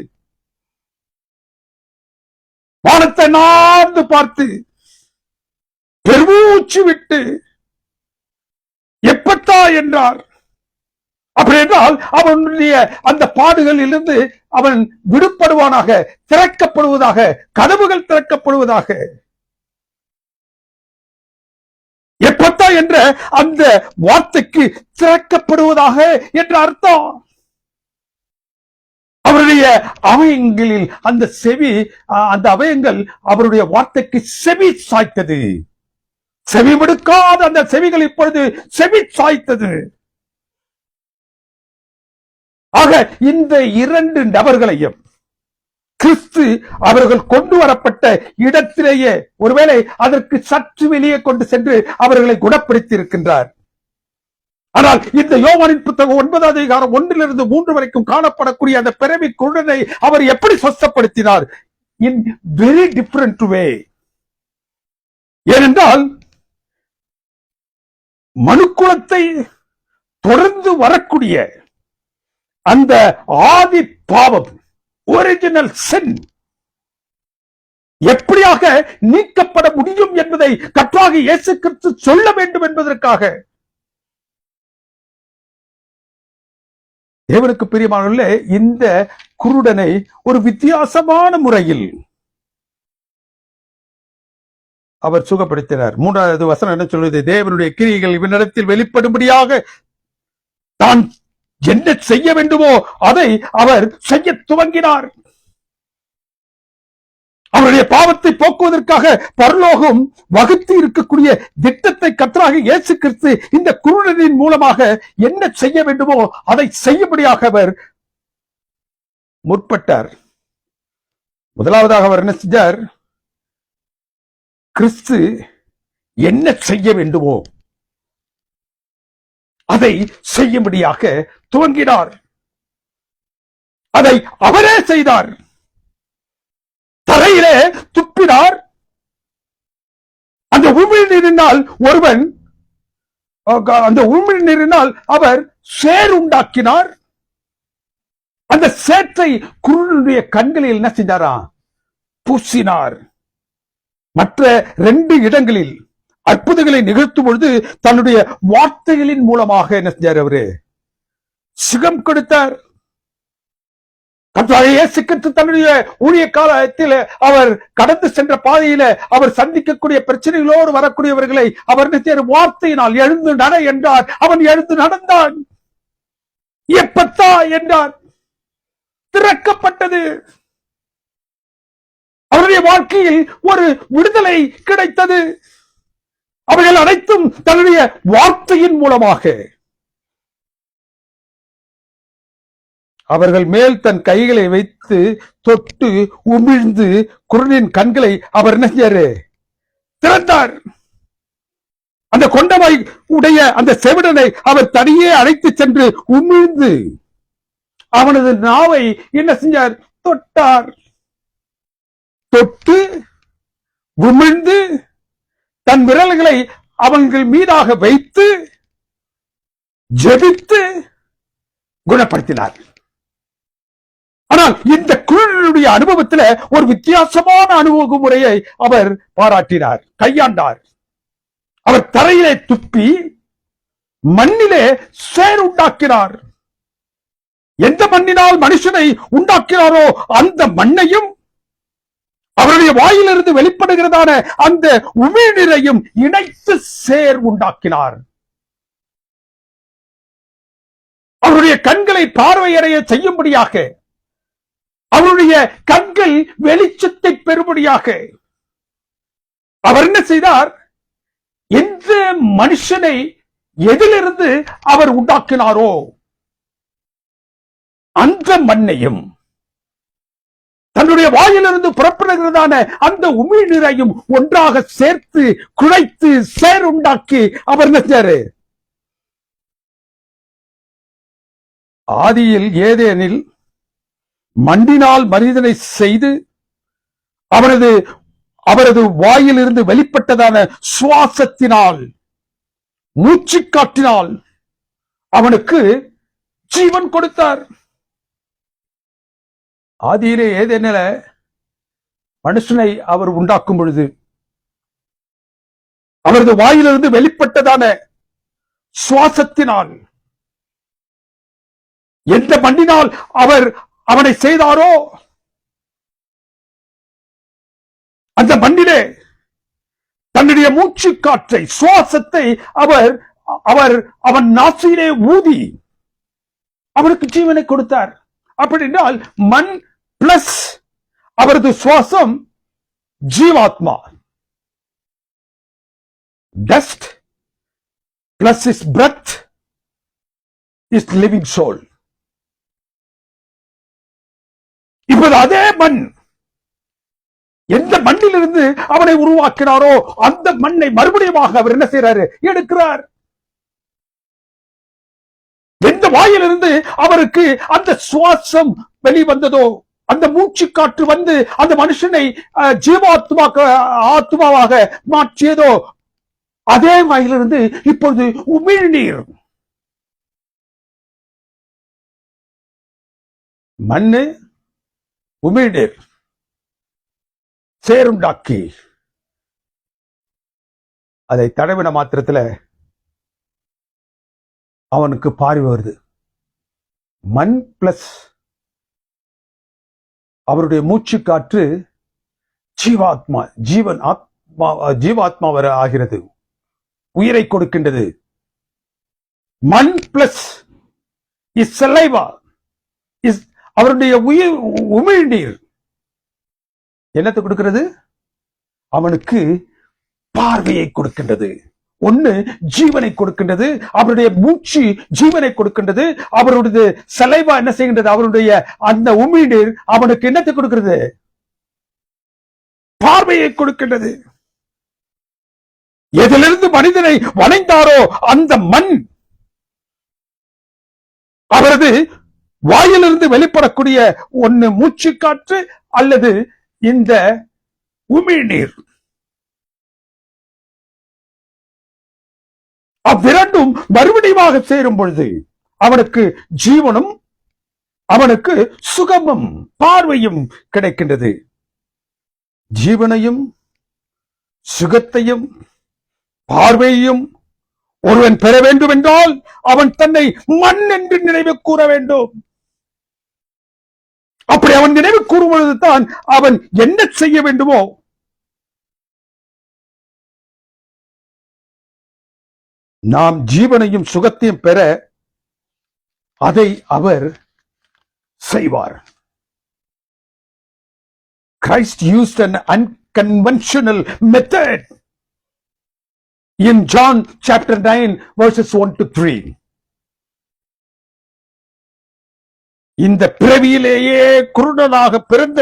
Speaker 1: வானத்தை நார்ந்து பார்த்து பெருமூச்சு விட்டு எப்பத்தா என்றார். அப்படி என்றால் அவனுடைய அந்த பாடுகளில் இருந்து அவன் விடுபடுவானாக, திறக்கப்படுவதாக, கதவுகள் திறக்கப்படுவதாக. எப்பத்தா என்ற அந்த வார்த்தைக்கு திறக்கப்படுவதாக என்ற அர்த்தம். அவருடைய அவயங்களில் அந்த செவி, அந்த அவயங்கள் அவருடைய வார்த்தைக்கு செவி சாய்த்தது. செவி விடுக்காத அந்த செவிகள் இப்பொழுது செவி சாய்த்தது. ஆக இந்த இரண்டு நபர்களையும் கிறிஸ்து அவர்கள் கொண்டு வரப்பட்ட இடத்திலேயே ஒருவேளை அதற்கு சற்று வெளியே கொண்டு சென்று அவர்களை குணப்படுத்தி இருக்கின்றார். ஆனால் இந்த யோவானின் புத்தகம் 9 அதிகாரம் 1 3 வரைக்கும் காணப்படக்கூடிய அந்த பிறவி குருடனை அவர் எப்படி சொஸ்தப்படுத்தினார்? இன் வெரி டிஃபரண்ட் வே. ஏனென்றால் மனுக்குலத்தை தொடர்ந்து வரக்கூடிய அந்த ஆதி பாவம், ஒரிஜினல் சின் எப்படியாக நீக்கப்பட முடியும் என்பதை கர்த்தராகிய இயேசு கிறிஸ்து சொல்ல வேண்டும் என்பதற்காக தேவனுக்கு பிரியமானவர்களே, இந்த குருடனை ஒரு வித்தியாசமான முறையில் அவர் சுகப்படுத்தினார். 3வது வசனம் என்ன சொல்வது? தேவனுடைய கிரியைகள் இவனிடத்தில் வெளிப்படும்படியாக தான் என்ன செய்ய வேண்டுமோ அதை அவர் செய்ய துவங்கினார். அவருடைய பாவத்தை போக்குவதற்காக பரலோகம் வகுத்து இருக்கக்கூடிய திட்டத்தை கர்த்தராகிய இயேசு கிறிஸ்து இந்த குருடனின் மூலமாக என்ன செய்ய வேண்டுமோ அதை செய்யும்படியாக அவர் முற்பட்டார். முதலாவதாக அவர் என்ன செஞ்சார்? கிறிஸ்து என்ன செய்ய வேண்டுமோ அதை செய்யும்படியாக துவங்கினார். அதை அவரே செய்தார். தரையிலே துப்பினார். அந்த உமிழ்நீரினால் ஒருவன், அந்த உமிழ்நீரினால் அவர் சேர் உண்டாக்கினார். அந்த சேற்றை குருடனுடைய கண்களில் என்ன செஞ்சாரா? பூசினார். மற்ற 2 இடங்களில் அற்புதங்களை நிகழ்த்தும் பொழுது தன்னுடைய வார்த்தைகளின் மூலமாக என்ன செஞ்சார்? அவரு சுகம் கொடுத்தார். கர்த்தராகிய இயேசு கிறிஸ்து தன்னுடைய ஊழிய காலத்தில் அவர் கடந்து சென்ற பாதையில அவர் சந்திக்கக்கூடிய பிரச்சனைகளோடு வரக்கூடியவர்களை அவர் வார்த்தையினால் எழுந்து நட என்றார். அவன் எழுந்து நடந்தான். எப்பத்தா என்றார். திறக்கப்பட்டது. அவருடைய வாழ்க்கையில் ஒரு விடுதலை கிடைத்தது. அவர்கள் அனைத்தும் தன்னுடைய வார்த்தையின் மூலமாக அவர்கள் மேல் தன் கைகளை வைத்து தொட்டு உமிழ்ந்து குருடனின் கண்களை அவர் என்ன செய்யாரு? திறந்தார். அந்த கொண்டவாய் உடைய அந்த செவிடனை அவர் தனியே அழைத்து சென்று உமிழ்ந்து அவனது நாவை என்ன செஞ்சார்? தொட்டார். தொட்டு உமிழ்ந்து தன் விரல்களை அவங்கள் மீதாக வைத்து ஜெபித்து குணப்படுத்தினார். ஆனால் இந்த குருடனுடைய அனுபவத்தில் ஒரு வித்தியாசமான அனுபவ முறையை அவர் பாராட்டினார், கையாண்டார். அவர் தரையிலே துப்பி மண்ணிலே சேர் உண்டாக்கினார். எந்த மண்ணினால் மனுஷனை உண்டாக்கினாரோ அந்த மண்ணையும் அவருடைய வாயிலிருந்து வெளிப்படுகிறதான அந்த உமிழ்நீரையும் இணைத்து சேர் உண்டாக்கினார். அவருடைய கண்களை பார்வையடைய செய்யும்படியாக, அவருடைய கண்கள் வெளிச்சத்தை பெறும்படியாக அவர் என்ன செய்தார்? எந்த மனுஷனை எதிலிருந்து அவர் உண்டாக்கினாரோ அந்த மண்ணையும் தன்னுடைய வாயிலிருந்து புறப்படுகிறதான அந்த உமிழ்நீரையும் ஒன்றாக சேர்த்து குழைத்து சேர் உண்டாக்கி அவர் நினைச்சாரு. ஆதியில் ஏதேனில் மண்ணினால் மனிதனை செய்து அவரது வாயிலிருந்து வெளிப்பட்டதான சுவாசத்தினால், மூச்சு காற்றினால் அவனுக்கு ஜீவன் கொடுத்தார். ஆதியிலே ஏதேனில மனுஷனை அவர் உண்டாக்கும் பொழுது அவரது வாயிலிருந்து வெளிப்பட்டதான சுவாசத்தினால், எந்த மண்ணினால் அவர் அவனை செய்தாரோ அந்த மண்ணிலே தன்னுடைய மூச்சு காற்றை, சுவாசத்தை அவன் நாசியிலே ஊதி அவனுக்கு ஜீவனை கொடுத்தார். அப்படி என்றால் மண் பிளஸ் அவரது சுவாசம் ஜீவாத்மா. Dust plus is breath is living soul. இப்போது அதே மண் எந்த மண்ணிலிருந்து அவனை உருவாக்கினாரோ அந்த மண்ணை மறுபடியும் அவர் என்ன செய்யறாரு? எடுக்கிறார். எந்த வாயிலிருந்து அவருக்கு அந்த சுவாசம் வெளிவந்ததோ, அந்த மூச்சு காற்று வந்து அந்த மனுஷனை ஆத்மாவாக மாற்றியதோ அதே வாயிலிருந்து இப்பொழுது உமிழ்நீர், மண்ணு உமிழ்நீர் சேருண்டாக்கி அதை தடவின மாத்திரத்துல அவனுக்கு பார்வை வருது. மண் பிளஸ் அவருடைய மூச்சு காற்று ஜீவாத்மா, ஜீவாத்மா வர ஆகிறது, உயிரை கொடுக்கின்றது. மண் பிளஸ் இஸ் சலைவா, இஸ் அவருடைய உயிர் உமிழ்நீர் என்னத்தை கொடுக்கிறது? அவனுக்கு பார்வையை கொடுக்கின்றது. ஒன்னு ஜீவனை கொடுக்கின்றது, அவருடைய மூச்சு ஜீவனை கொடுக்கின்றது. அவருடைய சலைவா என்ன செய்கின்றது? அவருடைய அந்த உமிழ்நீர் அவனுக்கு என்னத்தை கொடுக்கிறது? பார்வையை கொடுக்கின்றது. எதிலிருந்து மனிதனை வணைந்தாரோ அந்த மண் அவரது வாயிலிருந்து வெளிப்படக்கூடிய ஒன்னு மூச்சு காற்று அல்லது இந்த உமிழ்நீர், அவ்விரண்டும் மறுபடியும் சேரும் பொழுது அவனுக்கு ஜீவனும் அவனுக்கு சுகமும் பார்வையும் கிடைக்கின்றது. ஜீவனையும் சுகத்தையும் பார்வையையும் ஒருவன் பெற வேண்டும் என்றால் அவன் தன்னை மண் என்று நினைவு கூற வேண்டும். அப்படி அவன் நினைவு கூறும் பொழுதுதான் அவன் என்ன செய்ய வேண்டுமோ நாம் ஜீவனையும் சுகத்தையும் பெற அதை அவர் செய்வார். Christ used an unconventional method in John chapter 9 verses 1 to 3. இந்த பிறவியிலேயே குருடனாக பிறந்த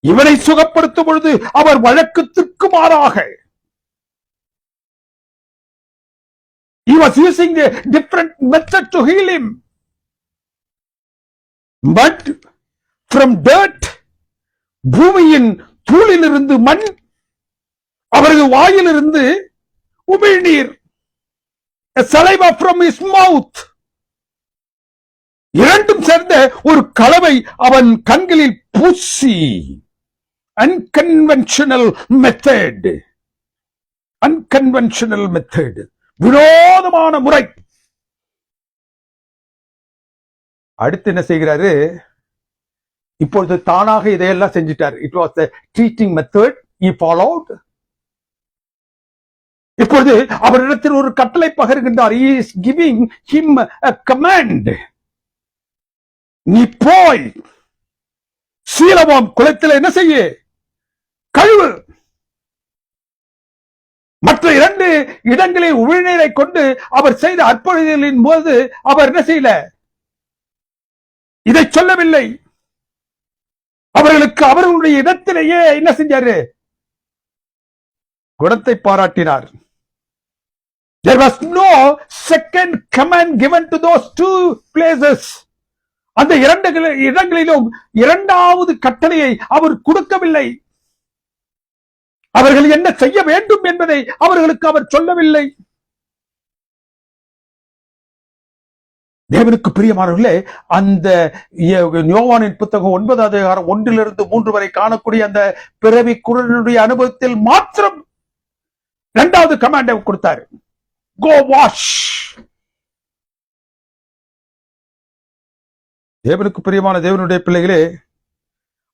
Speaker 1: இவனை சுகப்படுத்தும் பொழுது அவர் வழக்கத்திற்கு மாறாக he was using a different method to heal him. But from dirt, பூமியின் தூளிலிருந்து மண், அவரது வாயிலிருந்து உமிழ்நீர், a saliva from his mouth, இரண்டும் சேர்ந்த ஒரு கலவை அவன் கண்களில் பூசி, unconventional method. வினோதமான முறை. அடுத்து என்ன செய்கிறாரு? இப்பொழுது தானாக இதையெல்லாம் செஞ்சிட்டார். It was the teaching method he followed. இப்பொழுது அவரிடத்தில் ஒரு கட்டளை பகர்கின்றார். he is giving him a command. நீ போய் சீலோவாம் குளத்தில் என்ன செய்ய? கழுவு. மற்ற 2 இடங்களில் உமிழ்நீரை கொண்டு அவர் செய்த அற்புதங்களின் போது அவர் என்ன செய்யல? இதை சொல்லவில்லை. அவர்களுக்கு அவர்களுடைய இடத்திலேயே என்ன செஞ்சாரு? குணத்தை பாராட்டினார். There was no second command given to those 2 places. அந்த 2 இடங்களிலும் 2வது கட்டளையை அவர் கொடுக்கவில்லை. அவர்கள் என்ன செய்ய வேண்டும் என்பதை அவர்களுக்கு அவர் சொல்லவில்லை. தேவனுக்கு பிரியமானவர்களே, அந்த யோவானின் புத்தகம் 9வது அதிகாரம் 1 to 3 வரை காணக்கூடிய அந்த பிறவி குருடனுடைய அனுபவத்தில் மாத்திரம் 2வது கமாண்டை கொடுத்தார். கோ வாஷ். தேவனுக்கு பிரியமான தேவனுடைய பிள்ளைகளே,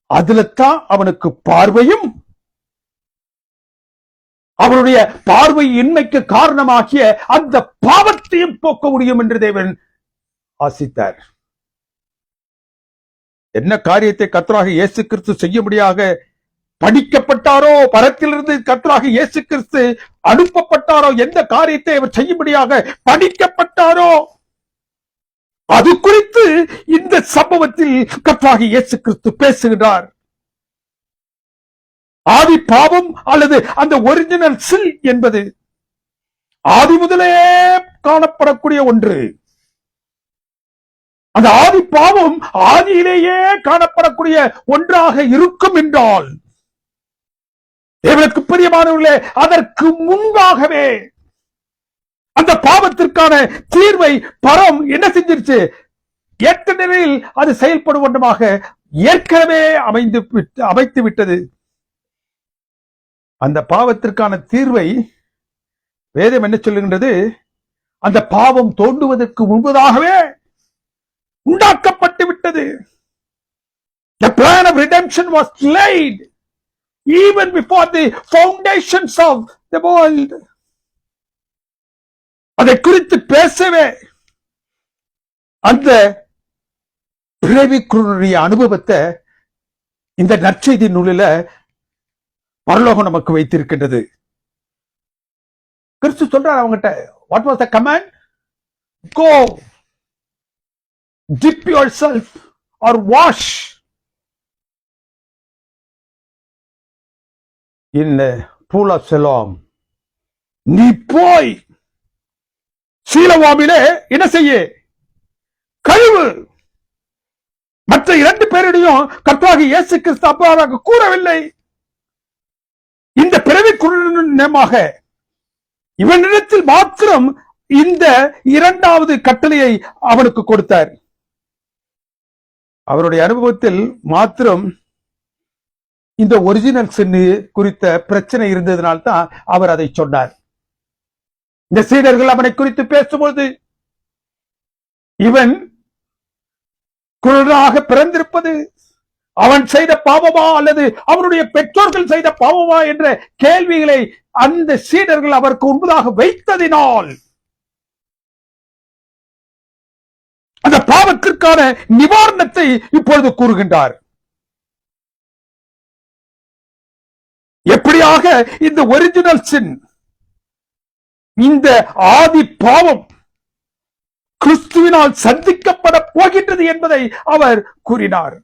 Speaker 1: அதுல தான் அவனுக்கு பார்வையும் அவருடைய பார்வை இன்மைக்கு காரணமாகிய அந்த பாவத்தையும் போக்க முடியும் என்று தேவன் ஆசித்தார். என்ன காரியத்தை கர்த்தராக இயேசு கிறிஸ்து செய்ய முடியாக படிக்கப்பட்டாரோ, பரத்திலிருந்து கர்த்தராக இயேசு கிறிஸ்து அனுப்பப்பட்டாரோ, எந்த காரியத்தை அவர் செய்யும்படியாக படிக்கப்பட்டாரோ அது குறித்து இந்த சம்பவத்தில் கர்த்தராக இயேசு கிறிஸ்து பேசுகிறார். ஆதி பாவம் அல்லது அந்த ஒரிஜினல் சில் என்பது ஆதி முதலே காணப்படக்கூடிய ஒன்று. அந்த ஆதி பாவம் ஆதியிலேயே காணப்படக்கூடிய ஒன்றாக இருக்கும் என்றால், தேவனுக்கு பிரியமானவர்களே, அதற்கு முன்பாகவே அந்த பாவத்திற்கான தீர்வை பரம் என்ன செஞ்சிருச்சு? ஏற்ற நிலையில் அது செயல்படும் ஒன்றுமாக ஏற்கனவே அமைத்து விட்டது. அந்த பாவத்திற்கான தீர்வை வேதம் என்ன சொல்லுகின்றது? அந்த பாவம் தோன்றுவதற்கு முன்பதாகவே உண்டாக்கப்பட்டு விட்டது. The plan of redemption was laid even before the foundations of the world. அதை குறித்து பேசவே அந்த பிறவிக்குரிய அனுபவத்தை இந்த நற்செய்தி நூலில் பரலோகம் நமக்கு வைத்திருக்கின்றது. கிறிஸ்து சொல்றார் அவங்ககிட்ட, what was the command? Go dip yourself or wash in the pool of Siloam. நீ போய் சீலோவாமிலே என்ன செய்ய? கழுவு. மற்ற 2 பேரிடையும் கர்த்தராகிய இயேசு கிறிஸ்து அவ்வாறாக கூறவில்லை. இந்த பிறவி குருடனாக இவனிடத்தில் மாத்திரம் இந்த 2வது கட்டளையை அவனுக்கு கொடுத்தார். அவருடைய அனுபவத்தில் மாத்திரம் இந்த ஒரிஜினல் சின் குறித்த பிரச்சனை இருந்ததனால்தான் அவர் அதை சொன்னார். இந்த சீடர்கள் அவனை குறித்து பேசும்போது, இவன் குருடனாக பிறந்திருப்பது அவன் செய்த பாவமா அல்லது அவனுடைய பெற்றோர்கள் செய்த பாவமா என்ற கேள்விகளை அந்த சீடர்கள் அவருக்கு முன்பதாக வைத்ததினால் அந்த பாவத்திற்கான நிவாரணத்தை இப்பொழுது கூறுகின்றார். எப்படியாக இந்த ஒரிஜினல் சின், இந்த ஆதி பாவம் கிறிஸ்துவினால் சந்திக்கப்பட போகின்றது என்பதை அவர் கூறினார்.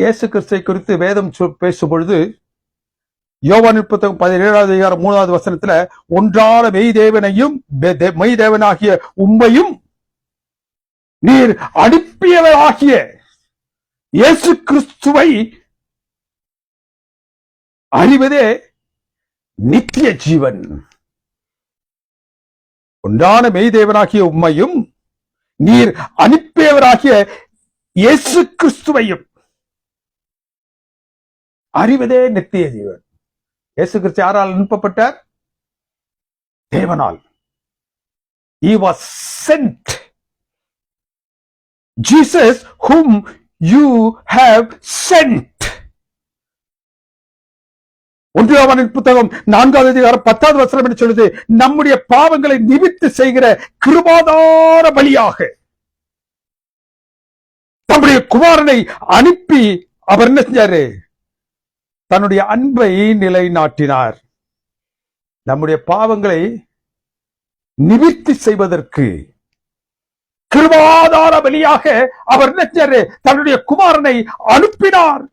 Speaker 1: இயேசு கிறிஸ்துவை குறித்து வேதம் பேசும் பொழுது யோவானின் புத்தகம் 17வது அதிகாரம் 3வது வசனத்துல, ஒன்றான மெய்தேவனையும் மெய்தேவனாகிய உம்மையும் நீர் அனுப்பியவராகிய இயேசு கிறிஸ்துவை அறிவதே நித்திய ஜீவன். ஒன்றான மெய்தேவனாகிய உம்மையும் நீர் அனுப்பியவராகிய இயேசு கிறிஸ்துவையும் அறிவதே நித்திய ஜீவன். இயேசு கிறிஸ்து யாரால் அனுப்பப்பட்டார்? தேவனால். He was sent. Jesus whom you have sent. 1 யோவானின் புத்தகம் 4வது அதிகாரம் 10வது வசனம் என்று சொல்லுது, நம்முடைய பாவங்களை நிவிர்த்தி செய்கிற கிருபாதார பலியாக தம்முடைய குமாரனை அனுப்பி அவர் என்ன செஞ்சாரு? தன்னுடைய அன்பை நிலைநாட்டினார். நம்முடைய பாவங்களை நிவிர்த்தி செய்வதற்கு கிருபாதார பலியாக அவர் என்ன செஞ்சாரு? தன்னுடைய குமாரனை அனுப்பினார்.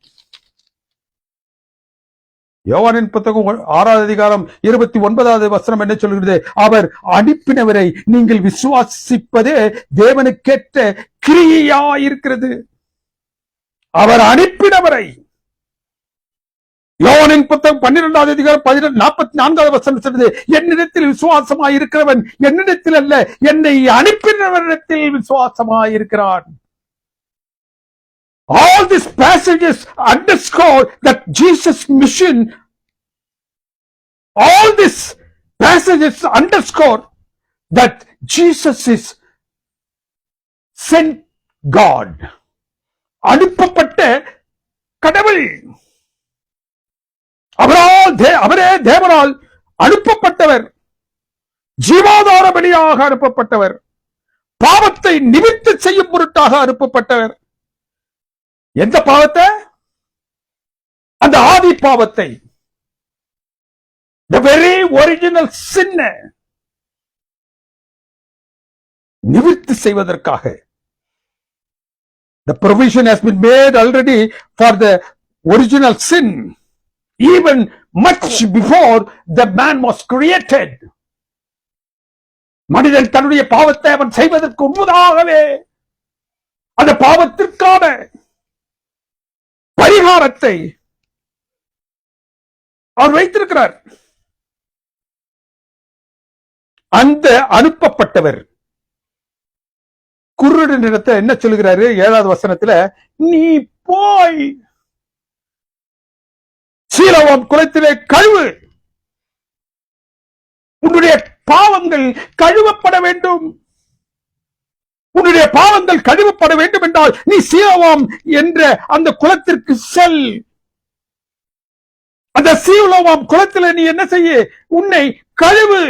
Speaker 1: யோவானின் புத்தகம் 6வது அதிகாரம் 29வது வசனம் என்ன சொல்கிறது? அவர் அனுப்பினவரை நீங்கள் விசுவாசிப்பதே தேவனுக்கேற்ற கிரியையாயிருக்கிறது. அவர் அனுப்பினவரை. யோவானின் புத்தகம் 12வது அதிகாரம் 44வது வசனம் சொல்றது, என்னிடத்தில் விசுவாசமாயிருக்கிறவன் என்னிடத்தில் அல்ல, என்னை அனுப்பினவரிடத்தில் விசுவாசமாயிருக்கிறான். All these passages underscore that Jesus' mission. All these passages underscore that Jesus is sent God. அனுப்பப்பட்ட கடவுள். அவரே தேவனால் அனுப்பப்பட்டவர், ஜீவாதார பலியாக அனுப்பப்பட்டவர், பாவத்தை நிவிர்த்தி செய்யும் பொருட்டாக அனுப்பப்பட்டவர். எந்த பாவத்தை? அந்த ஆதி பாவத்தை, the very original sin நிவிர்த்தி செய்வதற்காக. The provision has been made already for the original sin, even much before the man was created. மனிதன் தன்னுடைய பாவத்தை அவன் செய்வதற்கு முன்னதாகவே அந்த பாவத்திற்கான பரிகாரத்தை அவர் வைத்திருக்கிறார். அந்த அனுப்பப்பட்டவர் குருடனிடத்தை என்ன சொல்லுகிறாரு? 7வது வசனத்துல, நீ போய் சீலோவாம் குளத்திலே கழுவு, உன்னுடைய பாவங்கள் கழுவப்பட வேண்டும். உன்னுடைய பாவங்கள் கழுவப்பட வேண்டும் என்றால் நீ சீலோவாம் என்ற அந்த குளத்திற்கு செல். அந்த சீலோவாம் குளத்தில் நீ என்ன செய்ய? உன்னை கழுவு.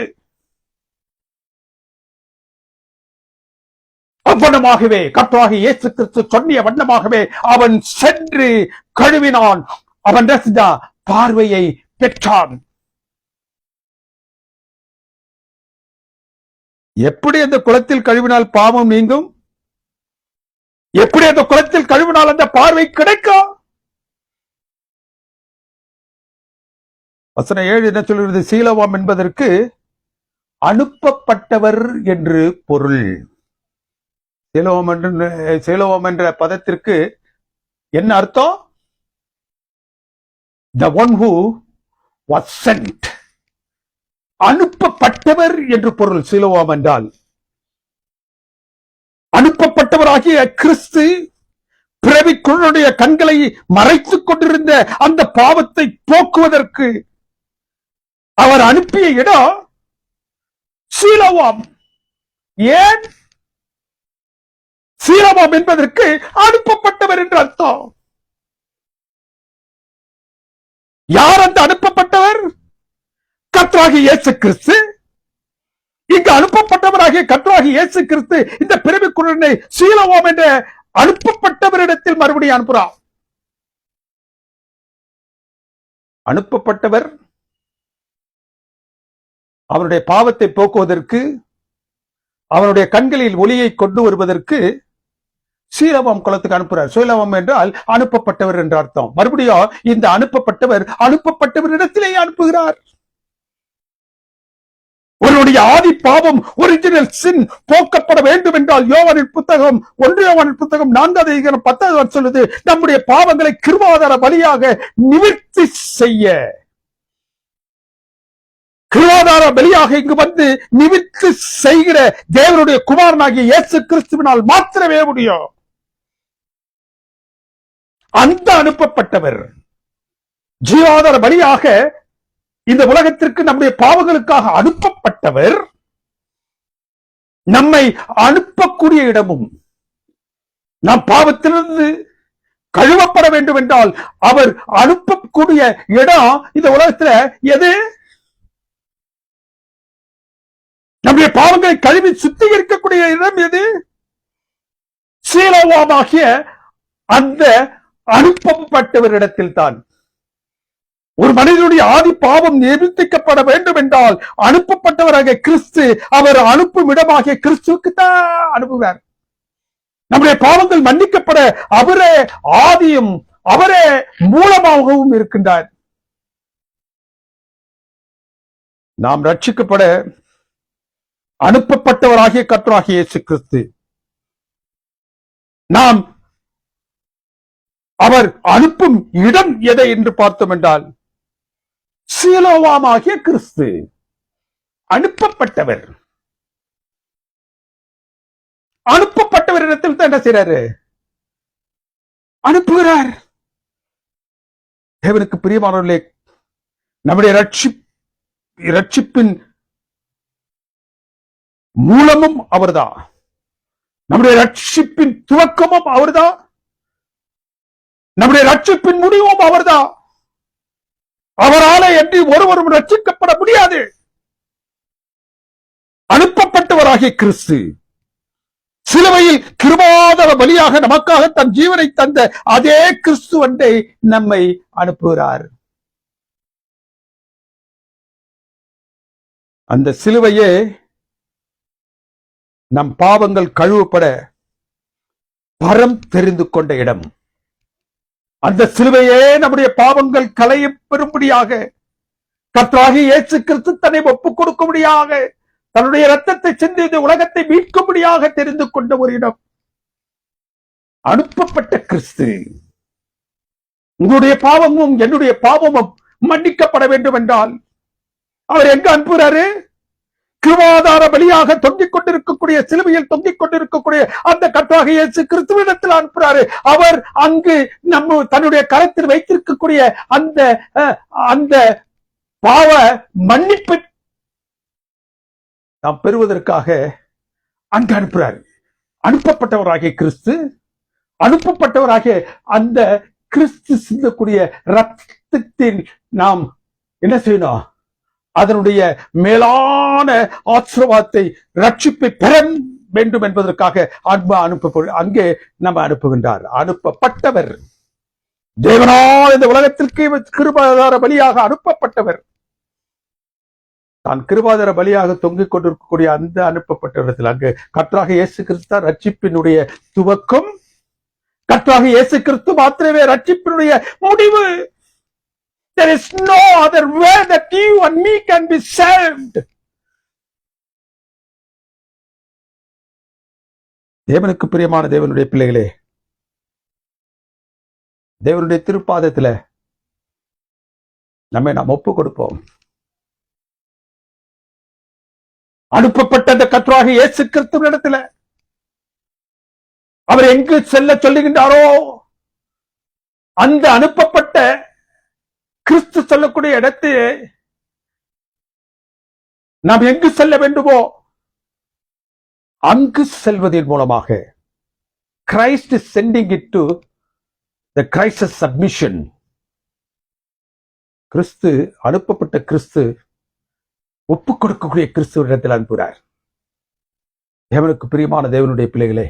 Speaker 1: அவ்வண்ணமாகவே கர்த்தராகிய இயேசு கிறிஸ்து சொன்னிய வண்ணமாகவே அவன் சென்று கழுவினான். அவன் பார்வையை பெற்றான். எப்படி அந்த குளத்தில் கழுவினால் பாவம் நீங்கும்? எப்படி அந்த குளத்தில் கழுவினால் அந்த பார்வை கிடைக்கும்? வசனம் 7 என்ன சொல்கிறது? சீலோவாம் என்பதற்கு அனுப்பப்பட்டவர் என்று பொருள். சீலோவாம் என்ற பதத்திற்கு என்ன அர்த்தம்? The one who was sent. அனுப்பப்பட்டவர் என்று பொருள். சீலோவாம் என்றால் அனுப்பப்பட்டவராகிய கிறிஸ்து பிறவிக்குள்ளுடைய கண்களை மறைத்துக் கொண்டிருந்த அந்த பாவத்தை போக்குவதற்கு அவர் அனுப்பிய இடம் சீலோவாம். ஏன்? சீலோவாம் என்பதற்கு அனுப்பப்பட்டவர் என்று அர்த்தம். யார் அந்த அனுப்பப்பட்டவர்? கர்த்தராகிய இயேசு கிறிஸ்து. இங்கு அனுப்பப்பட்டவராகிய கர்த்தராகிய இயேசு கிறிஸ்து இந்த பிறவிக்குள்ளனை சீலோவாம் என்ற அனுப்பப்பட்டவரிடத்தில் மறுபடியும் அனுப்புறார். அனுப்பப்பட்டவர் அவருடைய பாவத்தை போக்குவதற்கு, அவருடைய கண்களில் ஒளியை கொண்டு வருவதற்கு சீலோவாம் குளத்துக்கு அனுப்புறார். சீலோவாம் என்றால் அனுப்பப்பட்டவர் என்ற அர்த்தம். மறுபடியும் இந்த அனுப்பப்பட்டவரிடத்திலேயே அனுப்புகிறார். உன்னுடைய ஆதி பாவம், ஒரிஜினல் சின் போக்கப்பட வேண்டும் என்றால் யோவானின் புத்தகம் 1 யோவானின் புத்தகம் 4வது அதிகாரம் 10வது சொல்லுது, நம்முடைய பாவங்களை கிருபாதார பலியாக நிவிர்த்தி செய்ய, கிருபாதார பலியாக இங்கு வந்து நிவிர்த்தி செய்கிற தேவனுடைய குமாரனாகிய இயேசு கிறிஸ்துவினால் மாத்திரமே முடியும். அந்த அனுப்பப்பட்டவர் ஜீவாதார பலியாக இந்த உலகத்திற்கு நம்முடைய பாவங்களுக்காக அனுப்பப்பட்டவர் நம்மை அனுப்பக்கூடிய இடமும், நாம் பாவத்திலிருந்து கழுவப்பட வேண்டும் என்றால் அவர் அனுப்பக்கூடிய இடம் இந்த உலகத்துல எது? நம்முடைய பாவங்களை கழுவி சுத்திகரிக்கக்கூடிய இடம் எது? சீலோவாமாகிய அந்த அனுப்பப்பட்டவரிடத்தில் தான். ஒரு மனிதனுடைய ஆதி பாவம் நிவர்த்திக்கப்பட வேண்டும் என்றால் அனுப்பப்பட்டவராகிய கிறிஸ்து, அவர் அனுப்பும் இடமாகிய கிறிஸ்துவுக்கு தான் அனுப்புவார். நம்முடைய பாவங்கள் மன்னிக்கப்பட அவரே ஆதியும் அவரே மூலமாகவும் இருக்கின்றார். நாம் ரட்சிக்கப்பட அனுப்பப்பட்டவராகிய கர்த்தராகிய இயேசு கிறிஸ்து, நாம் அவர் அனுப்பும் இடம் எதை என்று பார்த்தோம் என்றால் சீலோவாமாகிய கிறிஸ்து அனுப்பப்பட்டவர். அனுப்பப்பட்டவர் இடத்தில் தான் என்ன செய்றாரு? அனுப்புகிறார். தேவனுக்கு பிரியமானவர்களே, நம்முடைய ரட்சிப்பின் மூலமும் அவர்தான், நம்முடைய ரட்சிப்பின் துவக்கமும் அவர்தான், நம்முடைய ரட்சிப்பின் முடிவும் அவர்தான். அவராலே என்று ஒருவரும் ரட்சிக்கப்பட முடியாது. அனுப்பப்பட்டவராகிய கிறிஸ்து சிலுவையில் கிருபாதார பலியாக நமக்காக தன் ஜீவனை தந்த அதே கிறிஸ்து ஒன்றை நம்மை அனுப்புகிறார். அந்த சிலுவையே நம் பாவங்கள் கழுவப்பட பரம் தெரிந்து கொண்ட இடம். அந்த சிலுவையே நம்முடைய பாவங்கள் களைய பெறும்படியாக கர்த்தராகிய இயேசு கிறிஸ்து தன்னை ஒப்புக் கொடுக்கும்படியாக தன்னுடைய ரத்தத்தை சிந்தி இந்த உலகத்தை மீட்கும்படியாக தெரிந்து கொண்ட ஒரு இடம். அனுப்பப்பட்ட கிறிஸ்து. உங்களுடைய பாவமும் என்னுடைய பாவமும் மன்னிக்கப்பட வேண்டும் என்றால் அவர் எங்க அனுப்புகிறாரு? கிருபாதார பலியாக தொங்கிக் கொண்டிருக்கக்கூடிய சிலுவையில் தொங்கிக் கொண்டிருக்கக்கூடிய அந்த கர்த்தராகிய இயேசு கிறிஸ்துவிடத்தில் அனுப்புகிறாரு. அவர் அங்கு நம்ம தன்னுடைய கரத்தில் வைத்திருக்கக்கூடிய அந்த அந்த பாவ மன்னிப்பு நாம் பெறுவதற்காக அங்கு அனுப்புகிறார். அனுப்பப்பட்டவராகிய கிறிஸ்து, அனுப்பப்பட்டவராகிய அந்த கிறிஸ்து சிந்தக்கூடிய ரத்தத்தில் நாம் என்ன செய்யணும்? அதனுடைய மேலான ஆசீர்வாதத்தை ரட்சிப்பை பெற வேண்டும் என்பதற்காக அங்கே நம்ம அனுப்புகின்றார். அனுப்பப்பட்டவர் தேவனால் இந்த உலகத்திற்கு கிருபாதார பலியாக அனுப்பப்பட்டவர். தான் கிருபாதார பலியாக தொங்கிக் கொண்டிருக்கக்கூடிய அந்த அனுப்பப்பட்டவர்கள் அங்கு கர்த்தராகிய இயேசு கிறிஸ்து ரட்சிப்பினுடைய துவக்கம். கர்த்தராகிய இயேசு கிறிஸ்து மாத்திரமே ரட்சிப்பினுடைய முடிவு. There is no other way that you and me can be saved. தேவனுக்கு பிரியமான தேவனுடைய பிள்ளைகளே, தேவனுடைய திருப்பாதத்துல நம்மை நாம் ஒப்புக் கொடுப்போம். அனுப்பப்பட்ட அந்த கர்த்தராகிய இயேசு கிறிஸ்துவினிடத்துல அவர் எங்கு செல்ல சொல்லுகின்றாரோ அந்த அனுப்பப்பட்ட கிறிஸ்து சொல்லக்கூடிய இடத்தை நாம் எங்கு செல்ல வேண்டுமோ அங்கு செல்வதன் மூலமாக Christ is sending it to the crisis submission. கிறிஸ்து அனுப்பப்பட்ட கிறிஸ்து ஒப்புக் கொடுக்கக்கூடிய கிறிஸ்துவிடத்தில் அனுப்புகிறார். தேவனுக்கு பிரியமான தேவனுடைய பிள்ளைகளே,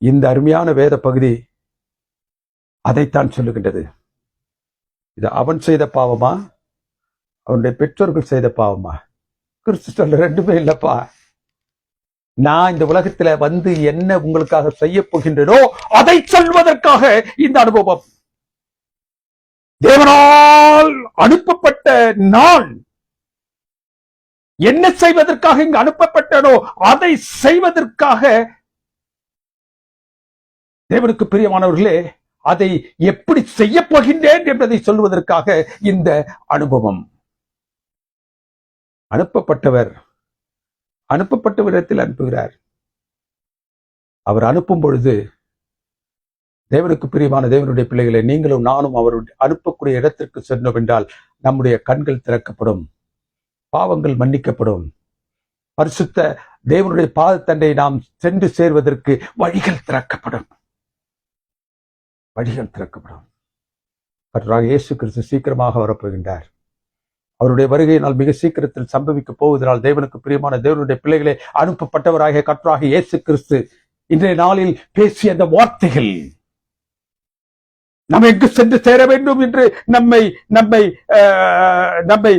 Speaker 1: இந்த அருமையான வேத பகுதி அதைத்தான் சொல்லுகின்றது. இது அவன் செய்த பாவமா, அவனுடைய பெற்றோர்கள் செய்த பாவமா? கிறிஸ்து சொல்ல ரெண்டுமே இல்லப்பா. நான் இந்த உலகத்துல வந்து என்ன உங்களுக்காக செய்ய போகின்றனோ அதை சொல்வதற்காக இந்த அனுபவம். தேவனால் அனுப்பப்பட்ட நான் என்ன செய்வதற்காக இங்கு அனுப்பப்பட்டனோ அதை செய்வதற்காக தேவனுக்கு பிரியமானவர்களே, அதை எப்படி செய்ய போகின்றேன் என்பதை சொல்வதற்காக இந்த அனுபவம். அனுப்பப்பட்டவரிடத்தில் அனுப்புகிறார். அவர் அனுப்பும் பொழுது தேவனுக்கு பிரியமான தேவனுடைய பிள்ளைகளை, நீங்களும் நானும் அவருடைய அனுப்பக்கூடிய இடத்திற்கு சென்றோம் என்றால் நம்முடைய கண்கள் திறக்கப்படும், பாவங்கள் மன்னிக்கப்படும், பரிசுத்த தேவனுடைய பாதத்தண்டை நாம் சென்று சேர்வதற்கு வழிகள் திறக்கப்படும். கர்த்தராகிய இயேசு கிறிஸ்து சீக்கிரமாக வரப்போகின்றார். அவருடைய வருகையினால் மிக சீக்கிரத்தில் சம்பவிக்க போவதனால் தேவனுக்கு பிரியமான தேவனுடைய பிள்ளைகளை, அனுப்பப்பட்டவராகிய கர்த்தராகிய இயேசு கிறிஸ்து இன்றைய நாளில் பேசிய அந்த வார்த்தைகள் நாம் எங்கு சென்று சேர வேண்டும் என்று நம்மை நம்மை நம்மை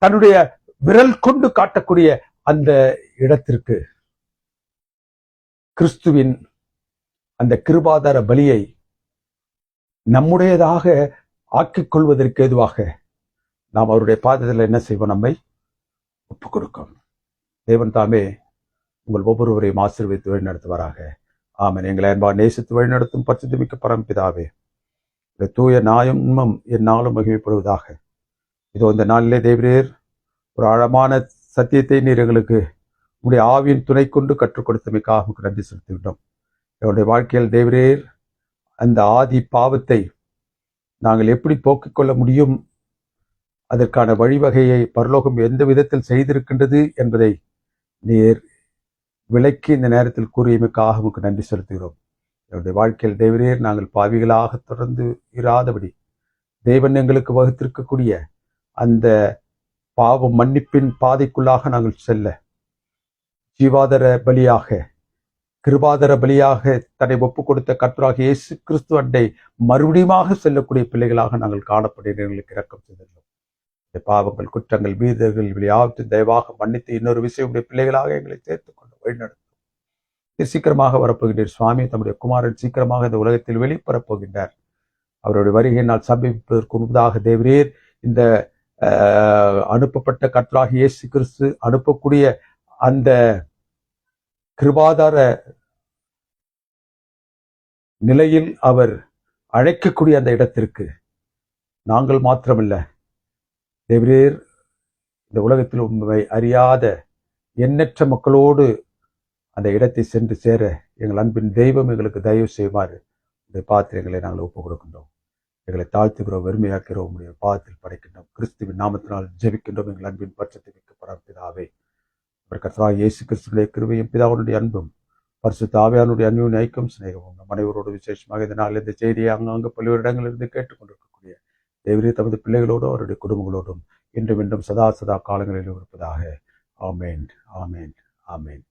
Speaker 1: தன்னுடைய விரல் கொண்டு காட்டக்கூடிய அந்த இடத்திற்கு கிறிஸ்துவின் அந்த கிருபாதார பலியை நம்முடையதாக ஆக்கிக் கொள்வதற்கு ஏதுவாக நாம் அவருடைய பாதத்தில் என்ன செய்வோம்? நம்மை ஒப்புக் கொடுக்கும். தேவன் தாமே உங்கள் ஒவ்வொருவரையும் ஆசீர்வதித்து வழிநடத்துவாராக. ஆமென். எங்களை அன்பாக நேசித்து வழிநடத்தும் பரிசுத்தமிக்க பரமபிதாவே, தூய நாயமும் என்னாலும் மகிமைப்படுவதாக. இதோ இந்த நாளிலே தேவரீர் ஒரு ஆழமான சத்தியத்தை நீர் எங்களுக்கு உங்களுடைய ஆவியின் துணை கொண்டு கற்றுக் கொடுத்தமைக்காக நன்றி செலுத்துகின்றோம். எங்களுடைய வாழ்க்கையில் தேவரீர் அந்த ஆதி பாவத்தை நாங்கள் எப்படி போக்கிக் கொள்ள முடியும், அதற்கான வழிவகையை பரலோகம் எந்த விதத்தில் செய்திருக்கின்றது என்பதை நீர் விளக்கி இந்த நேரத்தில் கூறியமைக்காக உமக்கு நன்றி செலுத்துகிறோம். என்னுடைய வாழ்க்கையில் தேவரீர் நாங்கள் பாவிகளாக தொடர்ந்து இராதபடி தேவன் எங்களுக்கு வகுத்திருக்கக்கூடிய அந்த பாவ மன்னிப்பின் பாதைக்குள்ளாக நாங்கள் செல்ல, ஜீவாதர பலியாக கிருபாதர பலியாக தன்னை ஒப்புக் கொடுத்த கர்த்தராகிய இயேசு கிறிஸ்து அண்டை மறுபடியுமாக செல்லக்கூடிய பிள்ளைகளாக நாங்கள் காணப்படுகிற எங்களுக்கு இரக்கம் செய்துள்ளோம். இந்த பாவங்கள், குற்றங்கள், மீறல்கள் யாவற்றையும் தயவாக மன்னித்து இன்னொரு விஷயமுடைய பிள்ளைகளாக எங்களை சேர்த்துக் கொண்டு வழிநடத்தும். சீக்கிரமாக வரப்போகின்றார் சுவாமி. தம்முடைய குமாரன் சீக்கிரமாக இந்த உலகத்தில் வெளிப்படப் போகின்றார். அவருடைய வருகையினால் சம்பவிப்பதற்கு முன்பதாக தேவரீர் இந்த அனுப்பப்பட்ட கர்த்தராகிய இயேசு கிறிஸ்து அனுப்பக்கூடிய அந்த கிருபாதார நிலையில் அவர் அழைக்கக்கூடிய அந்த இடத்திற்கு நாங்கள் மாத்திரமல்ல, தேவரீர் இந்த உலகத்தில் உண்மை அறியாத எண்ணற்ற மக்களோடு அந்த இடத்தை சென்று சேர எங்கள் அன்பின் தெய்வம் எங்களுக்கு தயவு செய்வார். இந்த பாத்திரங்களை நாங்கள் ஒப்புக் கொடுக்கின்றோம். எங்களை தாழ்த்துகிறோம், வெறுமையாக்கிறோம், உங்களுடைய பாதத்தில் படைக்கின்றோம். கிறிஸ்துவின் நாமத்தினால் ஜெபிக்கின்றோம். எங்கள் அன்பின் பட்சத்தை பரப்பிதாவே. கர்த்தராகிய இயேசு கிறிஸ்துவினுடைய கிருபையும் பிதாவுடைய அன்பும் பரிசுத்த ஆவியானுடைய அன்பும் ஐக்கியம் சிநேகமும் நம் அனைவரோடு விசேஷமாக இந்த நாளில் இந்த செய்தியை அங்கங்கே பல்வேறு இடங்களிலிருந்து கேட்டுக்கொண்டிருக்கக்கூடிய தேவரீர் தமது பிள்ளைகளோடும் அவருடைய குடும்பங்களோடும் இன்றும் சதா காலங்களிலும் இருப்பதாக. ஆமேன், ஆமேன், ஆமேன்.